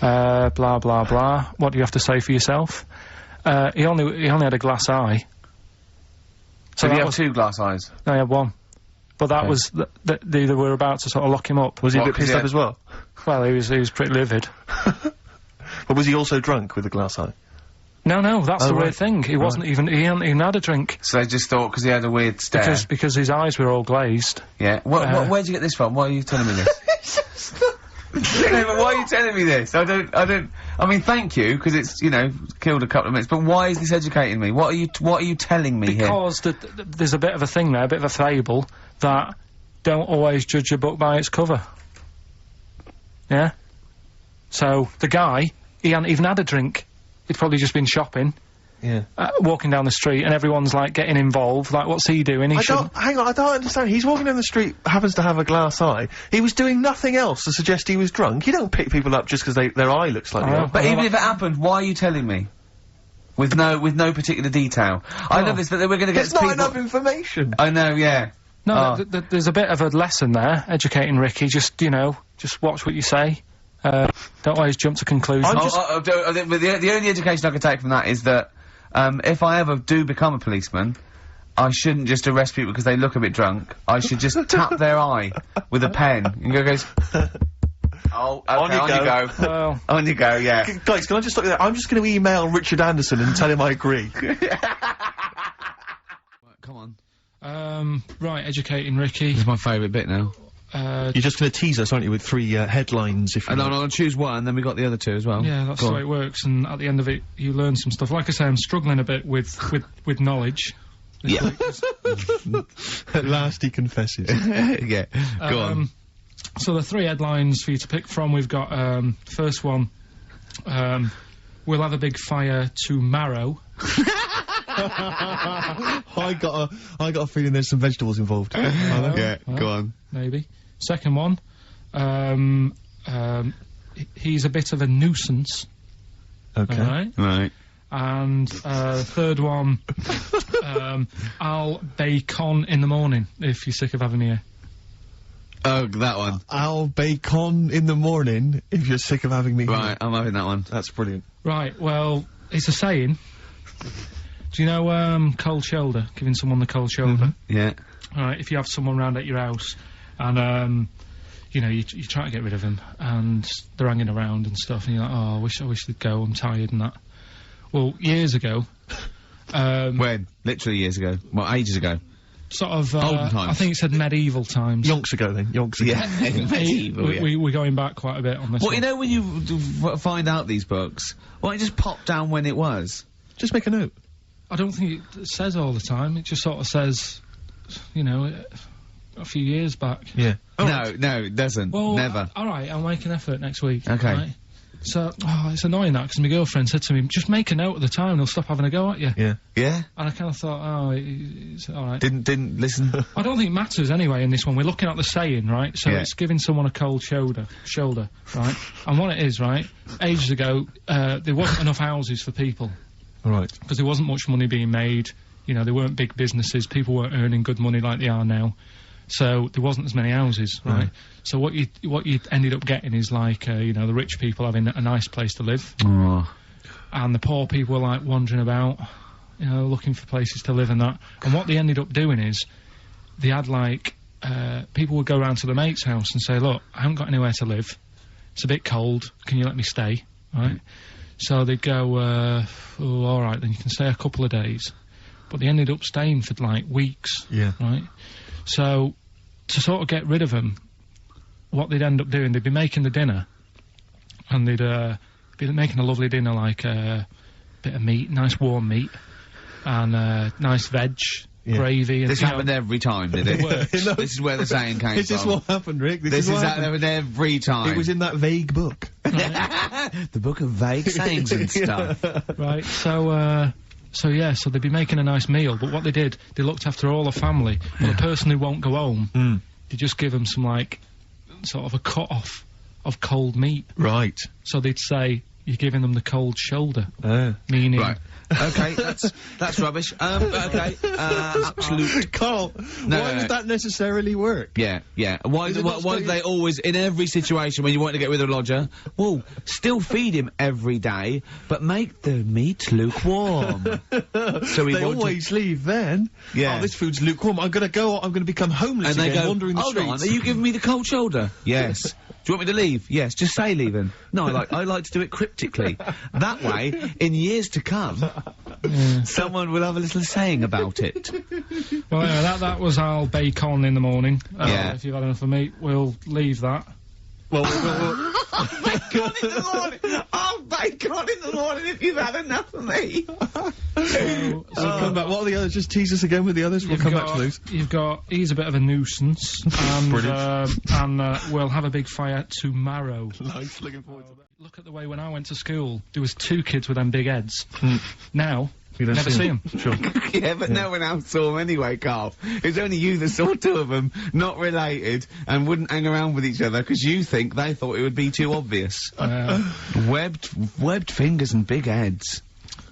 Blah, blah, blah. What do you have to say for yourself? He only had a glass eye. So that he had was- 2 glass eyes. No, he had one. But that was, they were about to sort of lock him up. Was he a What, bit 'cause pissed he up as well? Well, he was pretty livid. But was he also drunk with a glass eye? No, that's Oh, the right. weird thing. He wasn't even, he hadn't even had a drink. So they just thought, because he had a weird stare. Because his eyes were all glazed. Yeah. Where'd you get this from? Why are you telling me this? No, but why are you telling me this? I mean, thank you, because it's, you know, killed a couple of minutes, but why is this educating me? What are you telling me here? Because there's a bit of a thing there, a bit of a fable, that don't always judge a book by its cover. Yeah? So, the guy, he hadn't even had a drink. He'd probably just been shopping, Yeah. walking down the street, and everyone's, like, getting involved. Like, what's he doing? He shouldn't... Hang on, I don't understand. He's walking down the street, happens to have a glass eye. He was doing nothing else to suggest he was drunk. You don't pick people up just because their eye looks like Oh. that. But even if it happened, why are you telling me? With no particular detail. I know this, but then we're gonna get It's not people... enough information. I know, yeah. No, Oh. there's a bit of a lesson there, educating Ricky. Just, you know, just watch what you say. Don't always jump to conclusions. The only education I can take from that is that, if I ever do become a policeman, I shouldn't just arrest people because they look a bit drunk. I should just tap their eye with a pen and goes, oh, okay, on you go. Well, On you go, yeah. Guys, can I just stop you there? I'm just going to email Richard Anderson and tell him I agree. Come on. right, educating Ricky. This is my favourite bit now. You're just going to tease us, aren't you, with 3 headlines, if you And like. I'm going to choose one, then we got the other 2 as well. Yeah, that's Go the on. way it works, and at the end of it, you learn some stuff. Like I say, I'm struggling a bit with knowledge. Yeah. At last he confesses. Yeah. Go on. So the 3 headlines for you to pick from, we've got, first one, we'll have a big fire tomorrow. I got a feeling there's some vegetables involved. Yeah, go on. Maybe. Second one, he's a bit of a nuisance. Okay. Alright? Right. And, third one, I'll bacon in the morning, if you're sick of having me here. Oh, that one. I'll bacon in the morning if you're sick of having me. Right, I'm having that one. That's brilliant. Right, well, it's a saying. Do you know, cold shoulder? Giving someone the cold shoulder? Yeah. Alright, if you have someone round at your house, and, you know, you try to get rid of them, and they're hanging around and stuff, and you're like, oh, I wish they'd go, I'm tired and that. Well, years ago, When? Literally years ago. Well, ages ago. sort of, Olden times. I think it said medieval times. Yonks ago then, yonks ago. Medieval, yeah. We're going back quite a bit on this Well, one. you know when you find out these books, why don't you just pop down when it was? Just make a note. I don't think it says all the time, it just sort of says, you know, a few years back. Yeah. No, it doesn't. Well, Never. Alright, I'll make an effort next week. Okay. Right? So, it's annoying that, because my girlfriend said to me, just make a note at the time, they'll stop having a go at you. Yeah. Yeah? And I kind of thought, oh, it's alright. Didn't listen? I don't think it matters anyway in this one. We're looking at the saying, right? So Yeah. it's giving someone a cold shoulder, right? And what it is, right? Ages ago, there wasn't enough houses for people. Alright. Because there wasn't much money being made. You know, there weren't big businesses. People weren't earning good money like they are now. So there wasn't as many houses, right? So what you ended up getting is like, you know, the rich people having a nice place to live, Oh. and the poor people were like wandering about, you know, looking for places to live and that. And what they ended up doing is, they had like, people would go round to the mate's house and say, look, I haven't got anywhere to live. It's a bit cold. Can you let me stay? Right? So they'd go, oh, alright, then you can stay a couple of days. But they ended up staying for like weeks. Yeah. Right? So, to sort of get rid of them, what they'd end up doing, they'd be making the dinner, and they'd, be making a lovely dinner, like a bit of meat, nice warm meat, and nice veg, gravy, and This you know, happened every time, did it? works. This is where the saying came Is this from. what happened, Rick? This is what that happened. every time. It was in that vague book. the book of vague sayings and stuff. Right, so, So yeah, so they'd be making a nice meal, but what they did, they looked after all the family. But the person who won't go home, they just give them some, like, sort of a cut-off of cold meat. Right. So they'd say, you're giving them the cold shoulder. Meaning... Right. Okay, that's rubbish. Okay, absolute... Carl, why would that necessarily work? Yeah. Why do they always, in every situation when you want to get rid of a lodger, well, still feed him every day, but make the meat lukewarm. So they always leave then. Yeah. Oh, this food's lukewarm. I'm gonna become homeless and again, they go, wandering the hold streets. on, are you giving me the cold shoulder? Yes. Do you want me to leave? Yes. Just say leaving. No, I like to do it cryptically. That way, in years to come, someone will have a little saying about it. Well, yeah, that was our bacon in the morning. Yeah. If you've had enough of meat, we'll leave that. Well, Bacon in the morning! Oh, bacon in the morning if you've had enough of me! so come back. What are the others? Just tease us again with the others. We'll come back to those. You've got, he's a bit of a nuisance, and we'll have a big fire tomorrow. Nice, looking forward to that. Look at the way when I went to school, there was 2 kids with them big heads. Now, You don't never see them. Sure. Yeah, but no one else saw them anyway, Carl. It's only you that saw 2 of them, not related, and wouldn't hang around with each other because you think they thought it would be too obvious. Webbed fingers and big heads.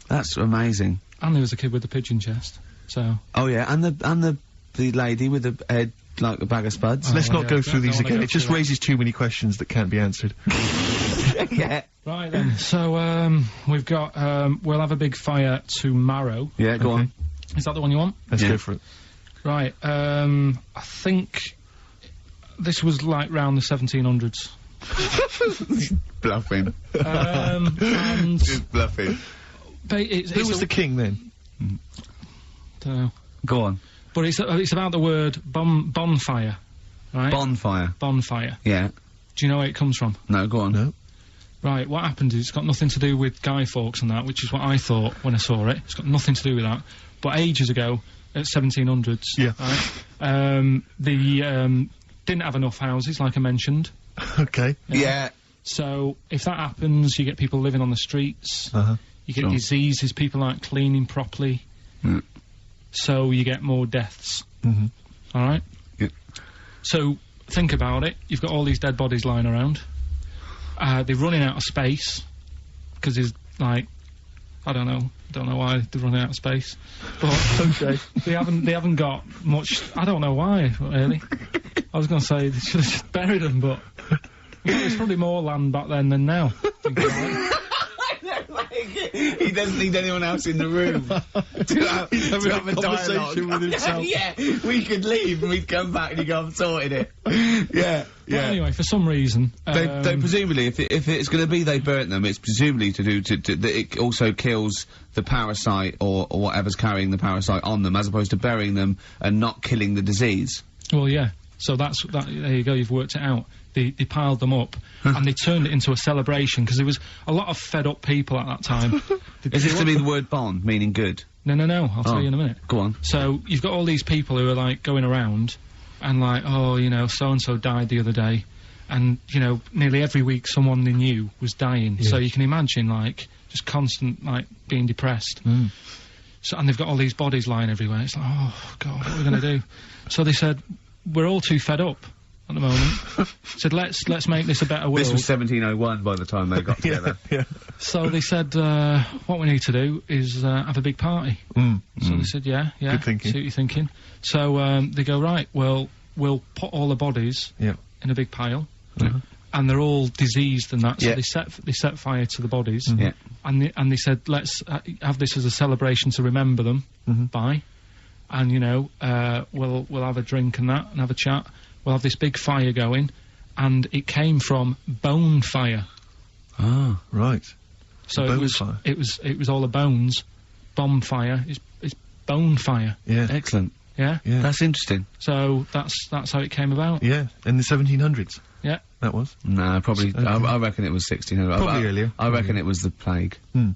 That's amazing. And there was a kid with a pigeon chest, so... Oh yeah, and the lady with the head like a bag of spuds. Let's not yeah, go through these don't wanna again. go It just through that. raises too many questions that can't be answered. Yeah. Right then, so, we've got, we'll have a big fire tomorrow. Yeah, go on. Is that the one you want? Let's Yeah. go for it. Right, I think this was like round the 1700s. Bluffing. And Just bluffing. Who was the king then? Dunno. Go on. But it's about the word bonfire, right? Bonfire. Bonfire. Yeah. Do you know where it comes from? No, go on. No. Right, what happened is it's got nothing to do with Guy Fawkes and that, which is what I thought when I saw it. It's got nothing to do with that. But ages ago, at 1700s, Yeah. right, they didn't have enough houses, like I mentioned. Okay. Yeah. So if that happens, you get people living on the streets. Uh-huh. You get Sure. diseases, people aren't cleaning properly. Mm. So you get more deaths. Mm-hmm. All right? Yeah. So think about it. You've got all these dead bodies lying around. They're running out of space because there's like, I don't know why they're running out of space, but Okay. they haven't got much. I don't know why really. I was going to say they should have just buried them, but there's probably more land back then than now. Thinking about it. He doesn't need anyone else in the room to have a conversation dialogue. with himself. Yeah, we could leave and we'd come back and he'd go, I've sorted it. Yeah, But anyway, for some reason, They presumably, if it's going to be they burnt them, it's presumably to do that it also kills the parasite or whatever's carrying the parasite on them, as opposed to burying them and not killing the disease. well, yeah. So that. There you go. You've worked it out. They piled them up and they turned it into a celebration because there was a lot of fed up people at that time. Is this to be the word bon, meaning good? No. I'll tell you in a minute. Go on. So you've got all these people who are like going around and like, oh, you know, so and so died the other day, and you know, nearly every week someone they knew was dying. So you can imagine like just constant like being depressed. So and they've got all these bodies lying everywhere. It's like, oh god, what are we going to do? So they said, we're all too fed up at the moment. Said let's make this a better world. This was 1701 by the time they got together. Yeah. So they said, what we need to do is have a big party. So they said, yeah. Good thinking. See what you're thinking. So they go, right, well, we'll put all the bodies Yeah. in a big pile, and they're all diseased and that. So Yeah. they set fire to the bodies, Yeah. and they said, let's have this as a celebration to remember them by, and you know, we'll have a drink and that, and have a chat. We'll have this big fire going, and it came from bone fire. Ah. Right. So Bone it was fire. it was all the bones. Bonfire is bone fire. Yeah. Excellent. Yeah. Yeah. That's interesting. So that's how it came about. Yeah. In the 1700s. Yeah. That was. No, probably. Okay. I reckon it was 1600. Probably earlier. I reckon it was the plague. I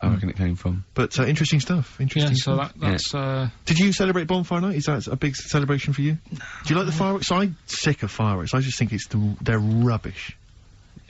reckon it came from. But interesting stuff. Interesting. Yeah. So stuff. that's Did you celebrate Bonfire Night? Is that a big celebration for you? Do you like the fireworks? I'm sick of fireworks. I just think they're rubbish.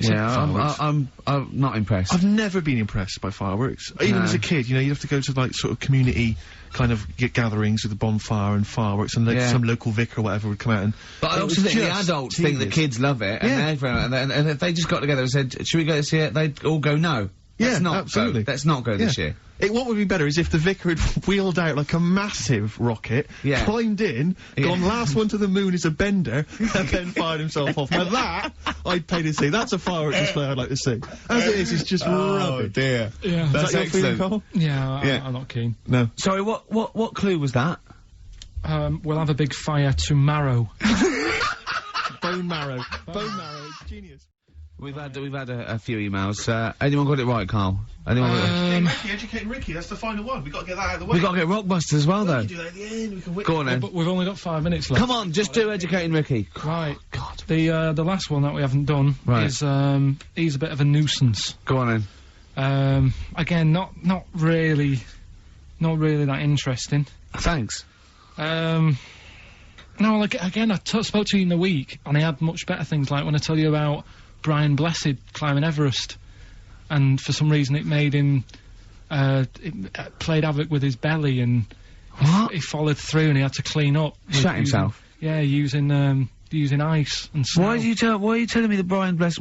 fireworks. I'm not impressed. I've never been impressed by fireworks. Even No. as a kid, you know, you'd have to go to, like, sort of community kind of gatherings with a bonfire and fireworks, and like, Yeah. some local vicar or whatever would come out and... But I it also was think the just adults think the tedious. kids love it, Yeah. and if they just got together and said, should we go to see it, they'd all go, no. Yeah, Let's not absolutely. Go. Let's not go this year. What would be better is if the vicar had wheeled out like a massive rocket, Yeah. climbed in, gone last one to the moon is a bender, and then fired himself off. Now that, I'd pay to see. That's a fireworks display I'd like to see. As it is, it's just rubbish. dear. Yeah. Is That's that your feeling, excellent. Carl? Yeah, Yeah. I'm not keen. No. Sorry, what clue was that? We'll have a big fire tomorrow. Bone marrow. Bone marrow. Genius. We've had a few emails. Anyone got it right, Carl? Anyone got it? Ricky, educating Ricky, that's the final one. We've got to get that out of the way. We got to get Rockbusters as well, though. We can do that at the end, we can whip Go on then. But we've only got 5 minutes left. Come on, just do Educating Ricky. Right. God. The last one that we haven't done Right. is he's a bit of a nuisance. Go on then. Again, not really that interesting. Thanks. No, like again, spoke to you in the week, and he had much better things. Like when I tell you about Brian Blessed climbing Everest, and for some reason it made him played havoc with his belly, and What? he followed through, and he had to clean up. Shat himself? Yeah, using ice and snow. Why are you telling me that Brian Blessed?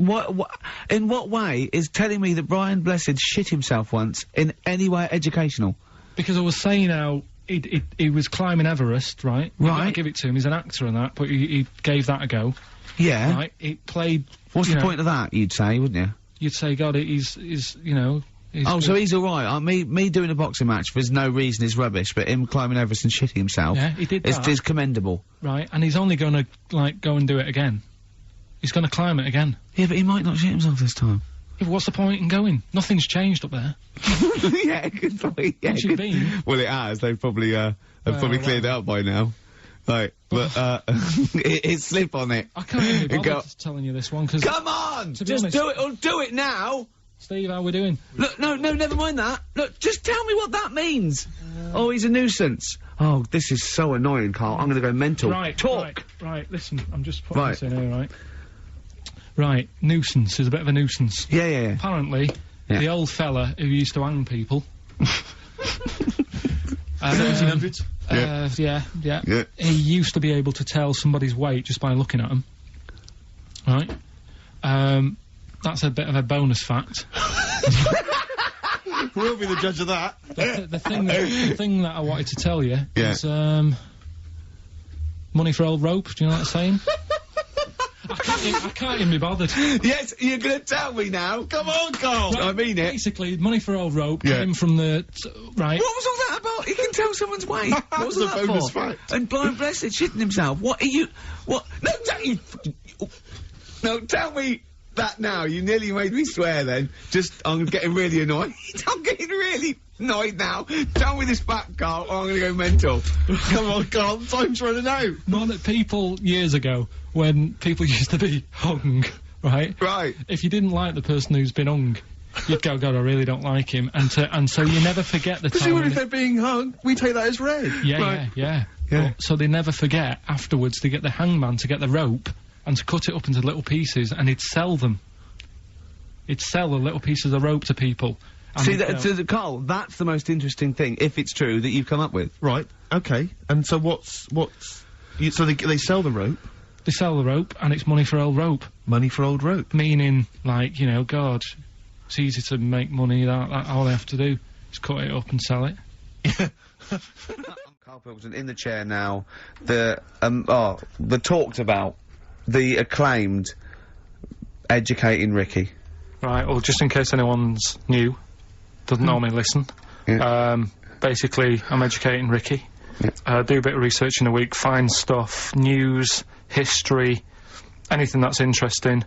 In what way is telling me that Brian Blessed shit himself once in any way educational? Because I was saying how he was climbing Everest, right? You Right. gotta give it to him. He's an actor and that, but he gave that a go. Yeah. Right? He played. What's you the know, point of that? You'd say, wouldn't you? You'd say, God, he's you know. He's Oh, so good. he's all right. Me doing a boxing match for no reason is rubbish, but him climbing Everest and shitting himself, Yeah, he did that. is commendable. Right, and he's only gonna like go and do it again. He's gonna climb it again. Yeah, but he might not shit himself this time. Yeah, but what's the point in going? Nothing's changed up there. Yeah, good point. Yeah, Once you've been. Well, it has. They've probably probably cleared it up by now. Right, but it's slip on it. I can't even be Go- bothered telling you this one because Come on, To be just honest- do it or do it now. Steve, how we doing? Look, no, never mind that. Look, just tell me what that means. Oh, he's a nuisance. Oh, this is so annoying, Carl. I'm gonna go mental. Right, Talk. Right. Listen, I'm just putting Right. this in here. Right. Right. Nuisance is a bit of a nuisance. Yeah. Apparently, Yeah. the old fella who used to hang people. 1700s? Yeah. Yeah. He used to be able to tell somebody's weight just by looking at them. Right? That's a bit of a bonus fact. We'll be the judge of that. the thing that I wanted to tell you Yeah. is, money for old rope, do you know that saying? I can't even be bothered. Yes, you're gonna tell me now. Come on, Carl. I mean it. Basically, money for old rope Yeah. came from the, right? What was all that about? He can tell someone's weight. What was It's a that bonus for? fact. And Brian Blessed shitting himself. What are you? What? No, don't you? No, tell me that now. You nearly made me swear. Then, I'm getting really annoyed. I'm getting really annoyed now. Tell me this back, Carl, or I'm gonna go mental. Come on, Carl, time's running out. More that people years ago, when people used to be hung, right? Right. If you didn't like the person who's been hung, you'd go, God, I really don't like him, and so you never forget the time. Presumably when if they're being hung, we take that as read. Yeah. Yeah. But, so they never forget afterwards to get the hangman to get the rope and to cut it up into little pieces, and he'd sell them. He'd sell the little pieces of rope to people. And See, he'd go, Carl, that's the most interesting thing, if it's true, that you've come up with. Right, okay. And so so they sell the rope, they sell the rope, and it's money for old rope. money for old rope. Meaning, like, you know, God, it's easy to make money, that all they have to do is cut it up and sell it. Carl Pilkington in the chair now. The talked about, the acclaimed Educating Ricky. Right, well, just in case anyone's new, doesn't normally listen, basically, I'm educating Ricky. Do a bit of research in a week, find stuff, news, history, anything that's interesting.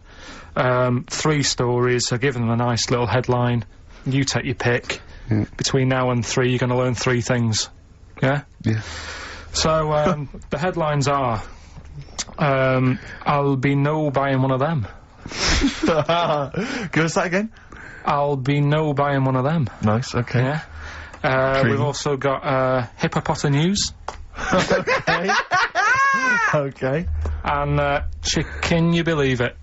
3 stories, I give them a nice little headline, you take your pick. Between now and 3, you're going to learn 3 things. Yeah? Yeah. So, the headlines are, I'll be no buying one of them. Give us that again. I'll be no buying one of them. Nice, okay. Yeah. Creamy. We've also got, Hippopotamus Okay. and, Can You Believe It?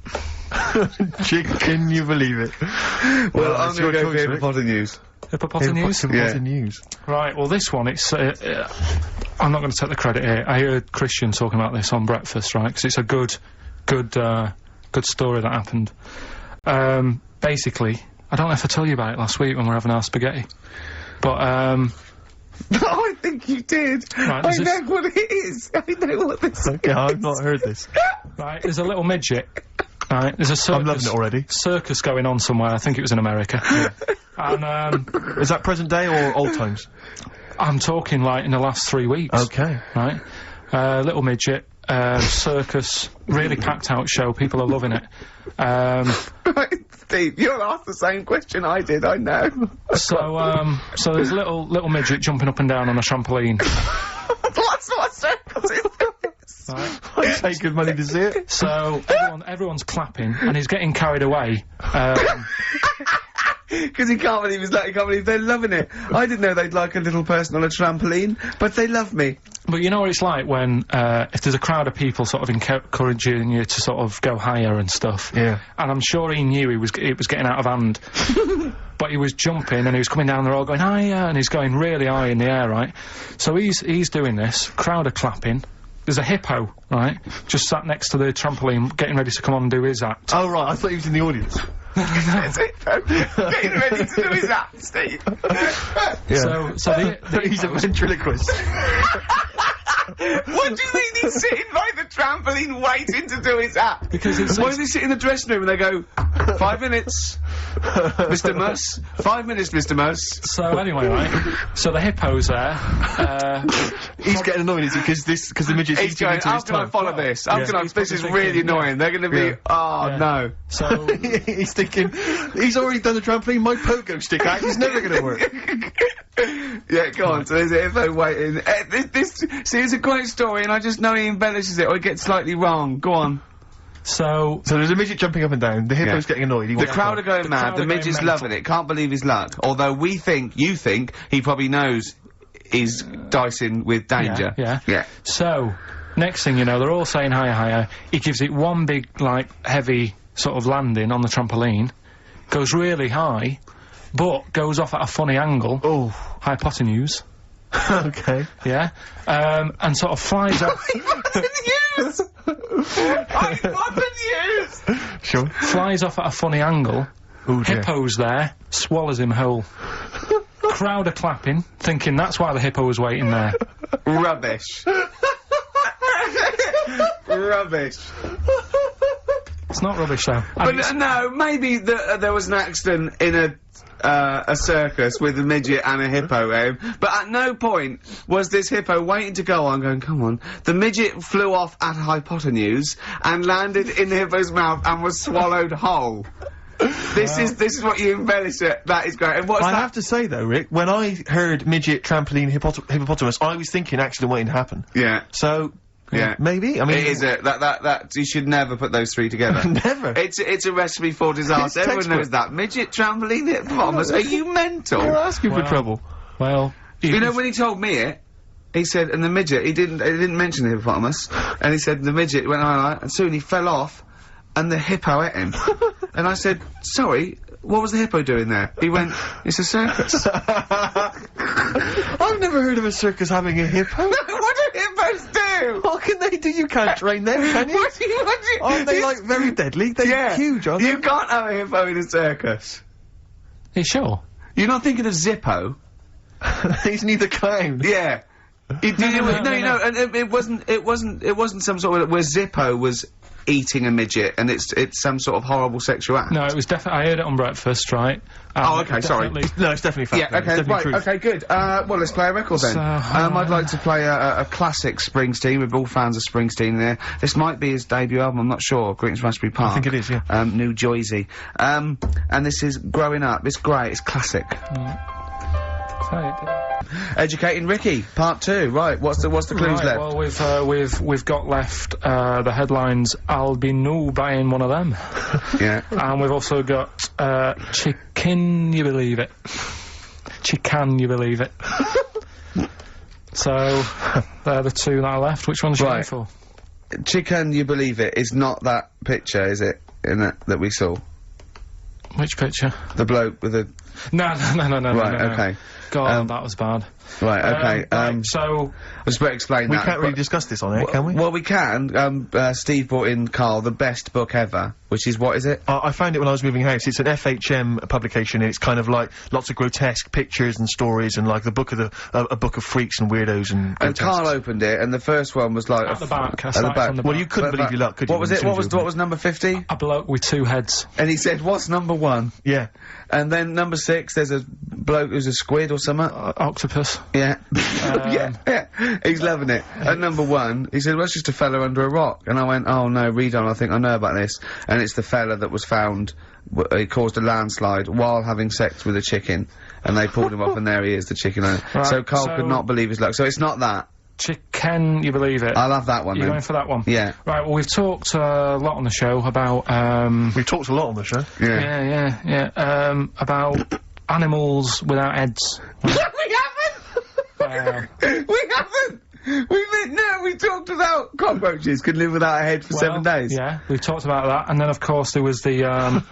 Can you believe it? Well, Well, I'm it's going to your go choice, for Rick. hippopotamus. Hippopotamus? News. Right, well this one, it's, I'm not going to take the credit here. I heard Christian talking about this on breakfast, right, because it's a good story that happened. Basically, I don't know if I told you about it last week when we were having our spaghetti, but, I think you did. Right, I is know this- what it is. I know what this is. Okay, I've not heard this. right, there's a little midget, right, there's a circus. I'm loving it already. Circus going on somewhere, I think it was in America. And, Is that present day or old times? I'm talking, like, in the last 3 weeks. Okay. Right? Little midget, circus, really packed out show, people are loving it. Right, Steve, you'll ask the same question I did, I know. So there's a little midget jumping up and down on a trampoline. What circus is this? Right? I'd pay good money to see it. So everyone's clapping, and he's getting carried away. Because he can't believe he's like, he can't believe they're loving it. I didn't know they'd like a little person on a trampoline, but they love me. But you know what it's like when, if there's a crowd of people sort of encouraging you to sort of go higher and stuff. Yeah. And I'm sure he knew it was getting out of hand. But he was jumping and he was coming down the road going higher, and he's going really high in the air, right? So he's doing this, crowd are clapping. There's a hippo, right, just sat next to the trampoline getting ready to come on and do his act. Oh, right, I thought he was in the audience. That's it, getting ready to do his act, Steve. Yeah. So the He's a ventriloquist. What do you mean he's sitting by the trampoline waiting to do his act? Because it's- Why does he sit in the dressing room and they go, 5 minutes, Mr. Mus, 5 minutes, Mr. Mus. So anyway, right, so the hippo's there, He's getting annoyed, is he? Because the midget's He's eating going, into how his can I tongue. follow this? How Yeah. can I, He's this is probably really thinking, annoying. They're going to be, Yeah. oh Yeah. no. so He's thinking, he's already done the trampoline, my pogo stick act, he's never gonna work. Yeah, go on. So there's a hippo waiting. See, it's a great story, and I just know he embellishes it or he gets slightly wrong. Go on. So So there's a midget jumping up and down, the hippo's getting annoyed, he The wants crowd are going The mad. crowd The are going midget's mental. loving it. Can't believe his luck. Although you think he probably knows he's dicing with danger. yeah. So next thing you know, they're all saying higher, higher. He gives it one big, like, heavy sort of landing on the trampoline, goes really high, but goes off at a funny angle. Oh, Hypotenuse. okay. Yeah. And sort of flies off. Hypotenuse! Hypotenuse! Sure. Flies off at a funny angle. Oh dear. Hippo's there, swallows him whole. Crowd are clapping, thinking that's why the hippo was waiting there. Rubbish. Rubbish. It's not rubbish though. But And it's- no, maybe there was an accident in a circus with a midget and a hippo, but at no point was this hippo waiting to go on, going, come on. The midget flew off at a hypotenuse and landed in the hippo's mouth and was swallowed whole. This is what you embellish it. That is great. And what's I that? have to say though, Rick, when I heard midget, trampoline, hippopotamus, I was thinking accident waiting to happen. Yeah. So, Yeah. maybe, I mean... It is that you should never put those three together. Never. It's a recipe for disaster. It's Everyone textbook. knows that. Midget, trampoline, hippopotamus. Are you mental? You're asking for Well, trouble. well, You know, when he told me it, he said, and the midget, he didn't mention the hippopotamus, and he said the midget went on, and soon he fell off, and the hippo ate him. And I said, sorry, what was the hippo doing there? He went, it's a circus. I've never heard of a circus having a hippo. What do hippos do? What can they do? You can't train them, can you? What do you... Aren't they, like, very deadly? They're Yeah. huge, aren't You can't have a hippo in a circus. you sure? You're not thinking of Zippo? they? He's neither clown. Yeah. no. And it wasn't some sort of where Zippo was eating a midget and it's some sort of horrible sexual act. No, it was definitely. I heard it on breakfast, right? Oh, okay, sorry. No, it's definitely fact. Yeah, okay, it's definitely right, truth. okay, good. Well, let's play a record then. So, I'd like to play a classic Springsteen. We're all fans of Springsteen there. This might be his debut album, I'm not sure. Greetings from Ashbury Park. think it is, yeah. New Jersey. And this is Growing Up. It's great, it's classic. Educating Ricky, part 2. Right, what's the clues Right, left? well, we've got left the headlines. I'll be no buying one of them, Yeah. and we've also got chicken. You believe it? Chicken, you believe it? So they're the two that are left. Which one's you going Right. for? Chicken, you believe it, is not that picture, is it? in that we saw? Which picture? The bloke with the... No. Right, okay. God, that was bad. Right, okay, right, so... I just better explain We that. can't really discuss this on air, can we? Well, we can. Steve brought in, Carl, the best book ever, which is, what is it? I found it when I was moving house. It's an FHM publication, and it's kind of like lots of grotesque pictures and stories, and like the book of a book of freaks and weirdos and And grotesques. Carl opened it, and the first one was like... At the back. I At the started back. from the Well, back. you couldn't believe your luck, could you? What was it? What was number 50? A bloke with 2 heads. And he said, what's number 1? Yeah. And then number 6, there's a bloke who's a squid or something. Octopus. Yeah. yeah. He's loving it. At number 1, he said, well, it's just a fella under a rock. And I went, oh no, read on, I think I know about this. And it's the fella that was found, he caused a landslide while having sex with a chicken. And they pulled him off, and there he is, the chicken owner. Right, so Carl so- could not believe his luck. So it's not that. Can you believe it? I'll have that one You're then. going for that one? Yeah. Right, well, we've talked a lot on the show about, We've talked a lot on the show. Yeah. about animals without heads. we haven't! We haven't! We talked about cockroaches could live without a head for 7 days. Yeah, we've talked about that, and then of course there was the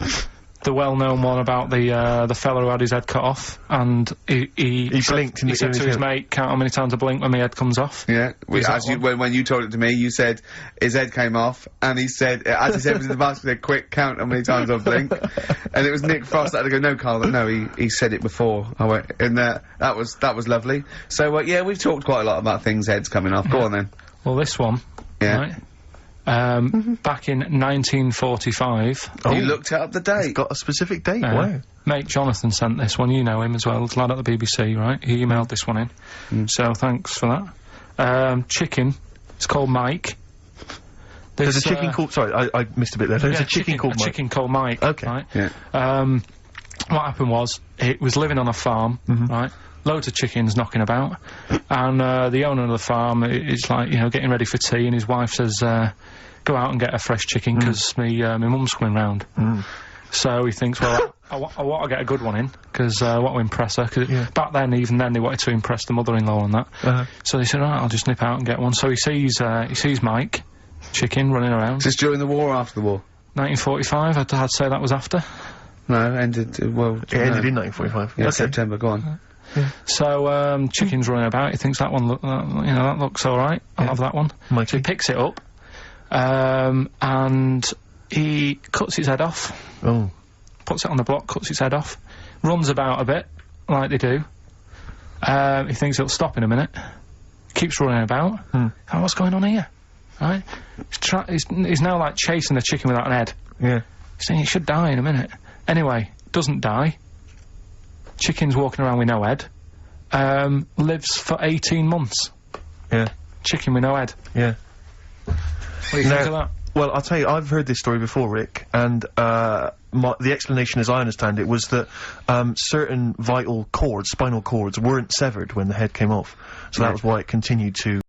the well-known one about the fella who had his head cut off, and he blinked in he the said to his mate, "Count how many times I blink when my head comes off." Yeah, that when you told it to me, you said his head came off, and he said, as his head was in the basket, he said, quick, count how many times I've blinked. And it was Nick Frost that had to go, no, Carl, no, he said it before. I went, and that was lovely. So, yeah, we've talked quite a lot about things, heads coming off. Go on then. Well, this one, Yeah. right? Back in 1945. You looked up the date. Got a specific date, wow. Mate Jonathan sent this one, you know him as well, the lad at the BBC, right? He emailed this one in. So thanks for that. Chicken, it's called Mike. There's a chicken called... Sorry, I missed a bit there. There's a chicken called Mike. chicken called Mike, Okay. right? Yeah. What happened was, it was living on a farm, right? Loads of chickens knocking about, and the owner of the farm is like, you know, getting ready for tea, and his wife says, go out and get a fresh chicken, 'cause my mum's coming round. So he thinks, well, I want to get a good one in, 'cause I want to impress her, 'cause back then, even then, they wanted to impress the mother-in-law and that. So they said, right, I'll just nip out and get one. So he sees Mike, chicken, running around. Is this during the war or after the war? 1945, I'd say that was after. No, ended, well... It ended in 1945. Yeah, Okay. September, go on. So, chicken's running about, he thinks that one, that looks alright, I'll have that one. Mikey. So he picks it up, and he cuts its head off, Oh. puts it on the block, cuts its head off, runs about a bit, like they do. He thinks it'll stop in a minute, keeps running about. Oh, what's going on here? Right? He's now, like, chasing the chicken without an head. Yeah. He's saying it should die in a minute. Anyway, doesn't die. Chicken's walking around with no head. Lives for 18 months. Yeah. Chicken with no head. Yeah. What do you think of that? Well, I'll tell you, I've heard this story before, Rick, and the explanation, as I understand it, was that certain vital cords, spinal cords, weren't severed when the head came off. So that was why it continued to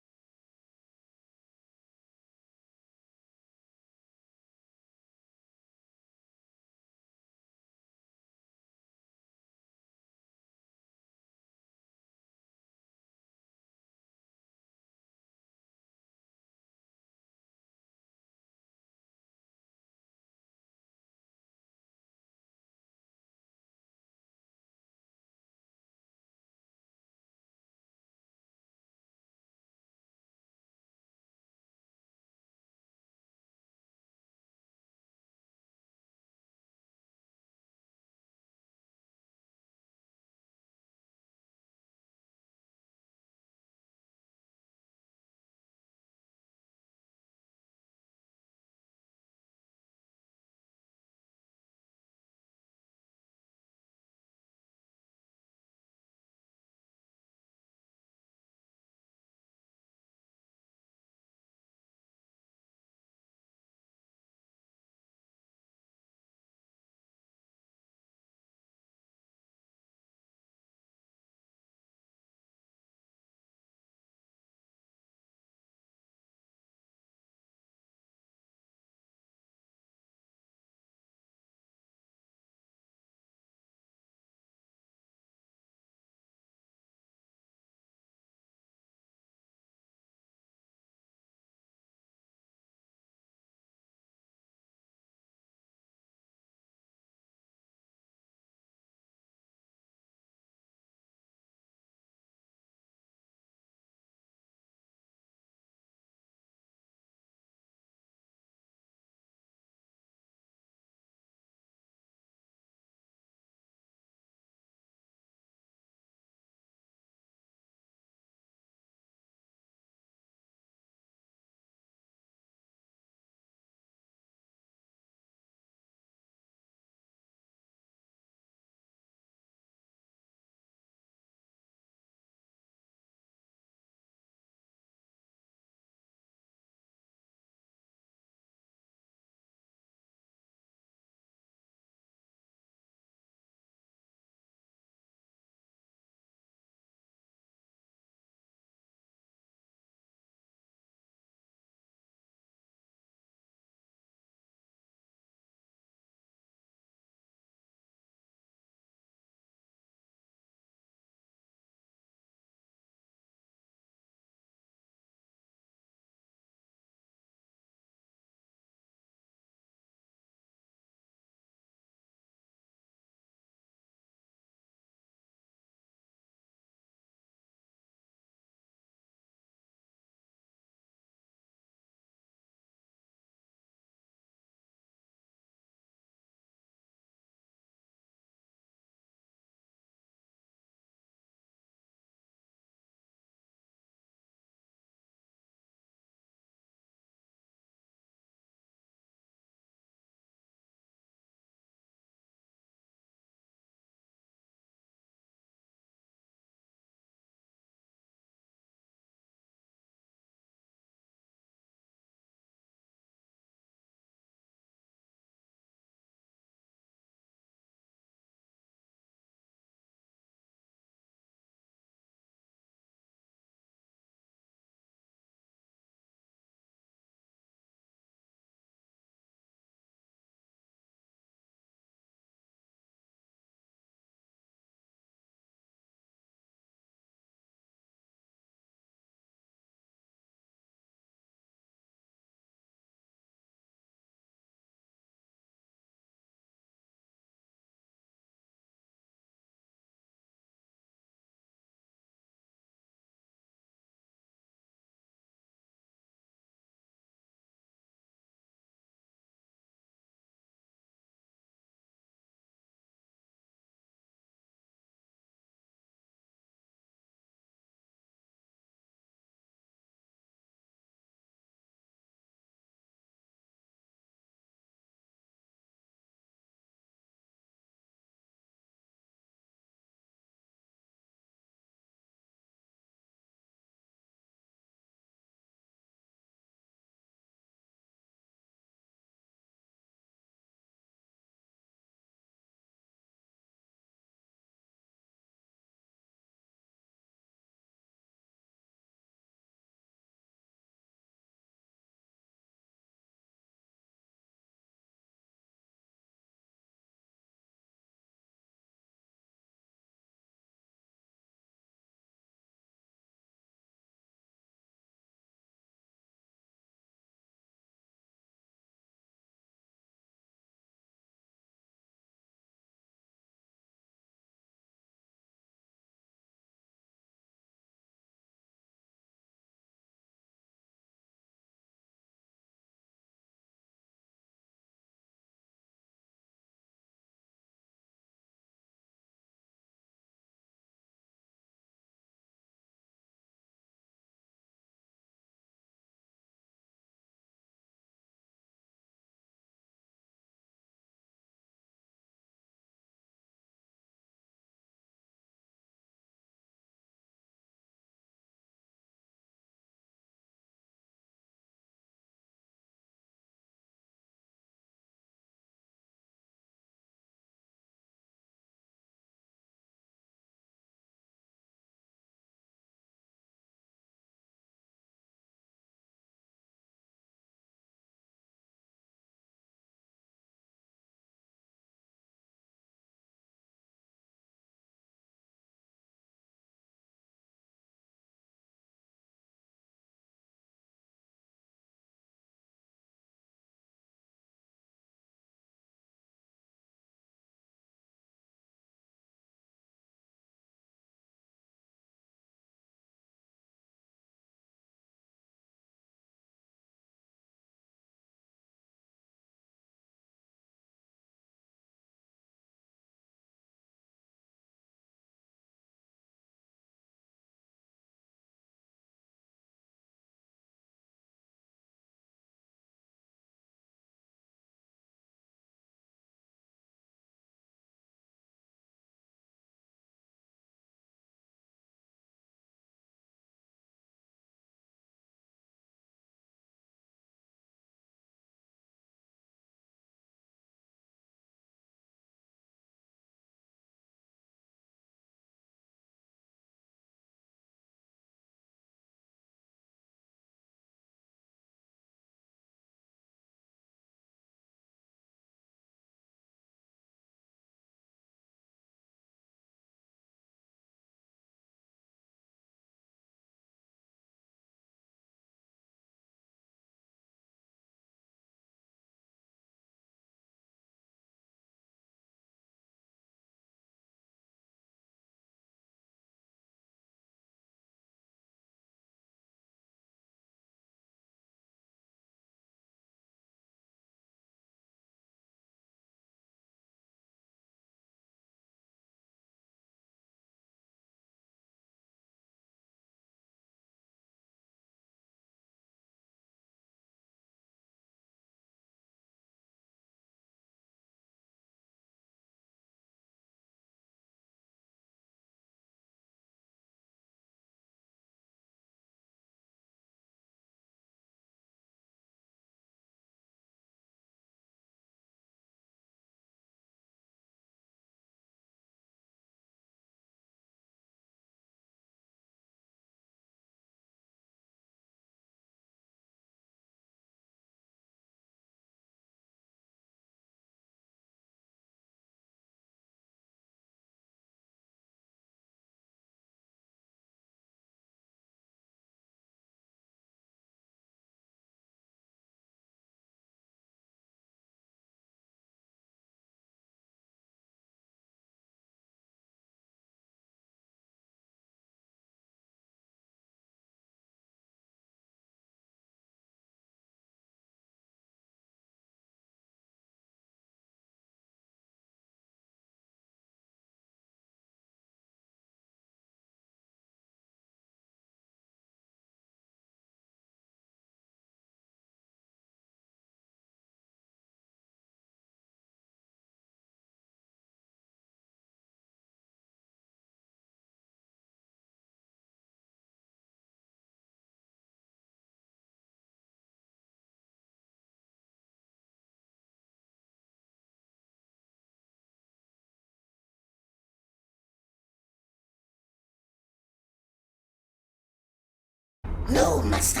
No, master.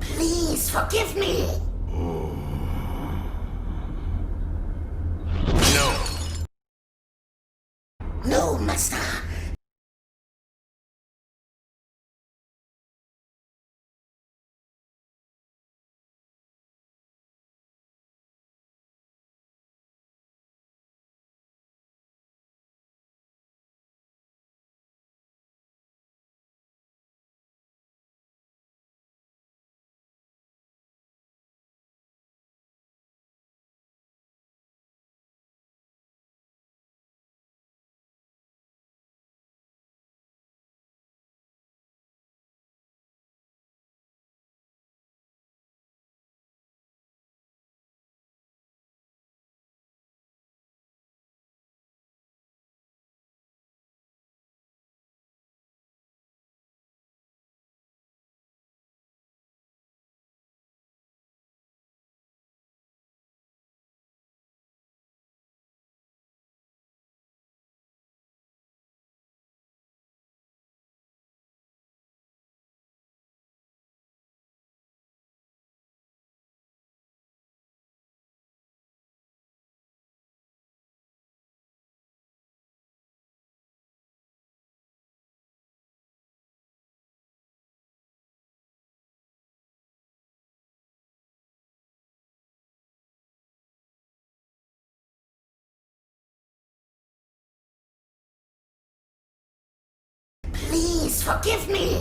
Please forgive me. No. No, master. Please forgive me.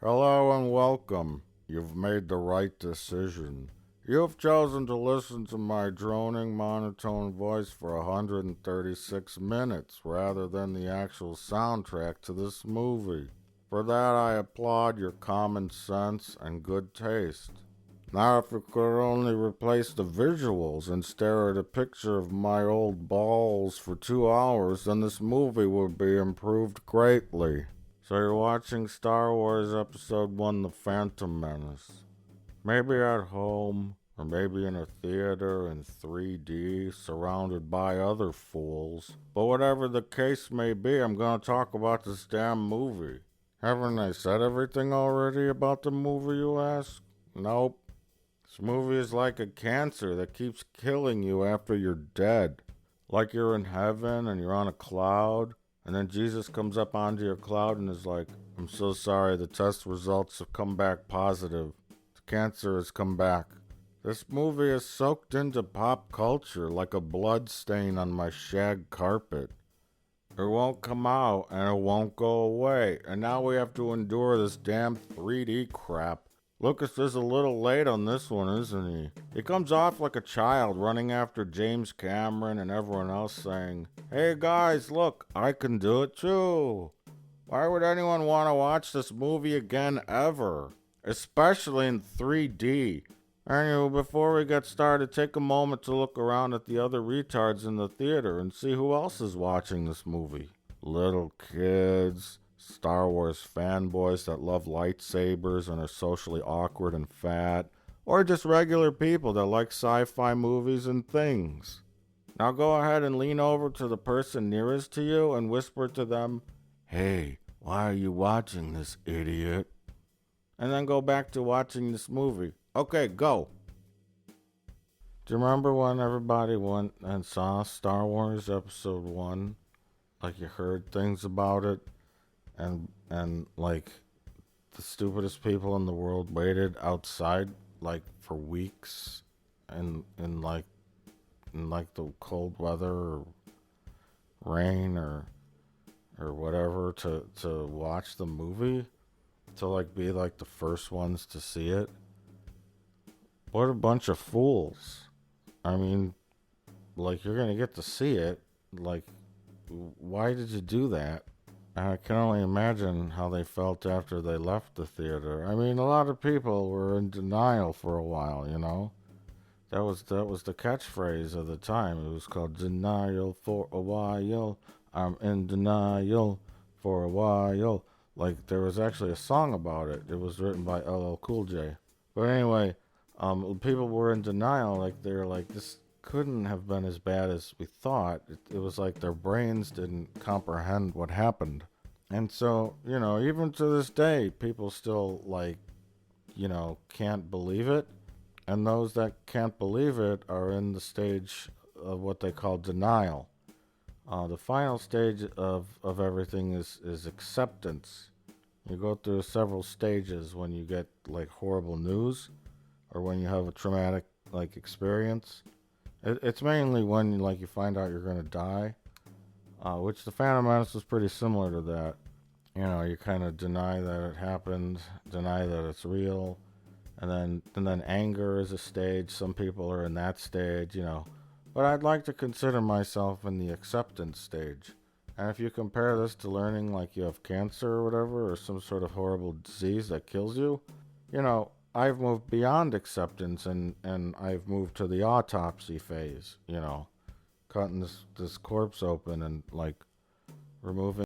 Hello and welcome. You've made the right decision. You've chosen to listen to my droning monotone voice for 136 minutes rather than the actual soundtrack to this movie. For that I applaud your common sense and good taste. Now if you could only replace the visuals and stare at a picture of my old balls for 2 hours, then this movie would be improved greatly. So you're watching Star Wars Episode 1, The Phantom Menace. Maybe at home, or maybe in a theater in 3D, surrounded by other fools. But whatever the case may be, I'm gonna talk about this damn movie. Haven't I said everything already about the movie, you ask? Nope. This movie is like a cancer that keeps killing you after you're dead. Like you're in heaven and you're on a cloud, and then Jesus comes up onto your cloud and is like, I'm so sorry, the test results have come back positive. The cancer has come back. This movie is soaked into pop culture like a blood stain on my shag carpet. It won't come out and it won't go away, and now we have to endure this damn 3D crap. Lucas is a little late on this one, isn't he? He comes off like a child running after James Cameron and everyone else saying, hey guys, look, I can do it too. Why would anyone want to watch this movie again ever? Especially in 3D. Anyway, before we get started, take a moment to look around at the other retards in the theater and see who else is watching this movie. Little kids, Star Wars fanboys that love lightsabers and are socially awkward and fat, or just regular people that like sci-fi movies and things. Now go ahead and lean over to the person nearest to you and whisper to them, hey, why are you watching this, idiot? And then go back to watching this movie. Okay, go. Do you remember when everybody went and saw Star Wars Episode 1? Like you heard things about it? And like the stupidest people in the world waited outside like for weeks in like the cold weather or rain or whatever to watch the movie, to like be like the first ones to see it. What a bunch of fools. I mean, like you're gonna get to see it. Like, why did you do that? I can only imagine how they felt after they left the theater. I mean, a lot of people were in denial for a while, you know? That was the catchphrase of the time. It was called denial for a while. I'm in denial for a while. Like, there was actually a song about it. It was written by LL Cool J. But anyway, people were in denial. Like, they were like, this couldn't have been as bad as we thought. It was like their brains didn't comprehend what happened. And so, you know, even to this day, people still, like, you know, can't believe it. And those that can't believe it are in the stage of what they call denial. The final stage of everything is acceptance. You go through several stages when you get, like, horrible news or when you have a traumatic, like, experience. It's mainly when, like, you find out you're going to die, which the Phantom Menace is pretty similar to that. You know, you kind of deny that it happened, deny that it's real, and then anger is a stage. Some people are in that stage, you know. But I'd like to consider myself in the acceptance stage. And if you compare this to learning like you have cancer or whatever, or some sort of horrible disease that kills you, you know, I've moved beyond acceptance and I've moved to the autopsy phase, you know, cutting this corpse open and like removing